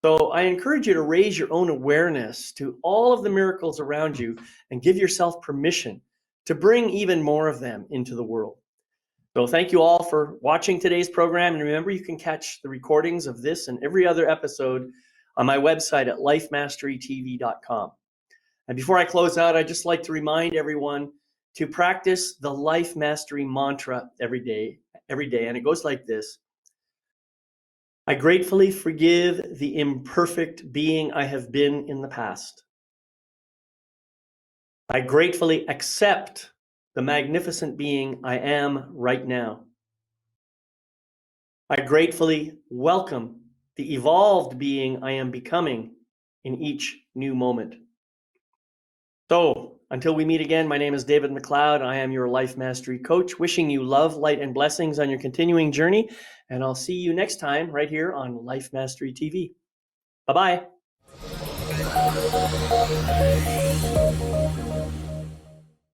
So I encourage you to raise your own awareness to all of the miracles around you and give yourself permission to bring even more of them into the world. So thank you all for watching today's program. And remember, you can catch the recordings of this and every other episode on my website at lifemasterytv.com. And before I close out, I'd just like to remind everyone to practice the life mastery mantra every day. And it goes like this: I gratefully forgive the imperfect being I have been in the past. I gratefully accept the magnificent being I am right now. I gratefully welcome the evolved being I am becoming in each new moment. So, until we meet again, my name is David McLeod. I am your life mastery coach, wishing you love, light, and blessings on your continuing journey. And I'll see you next time right here on Life Mastery TV. Bye bye.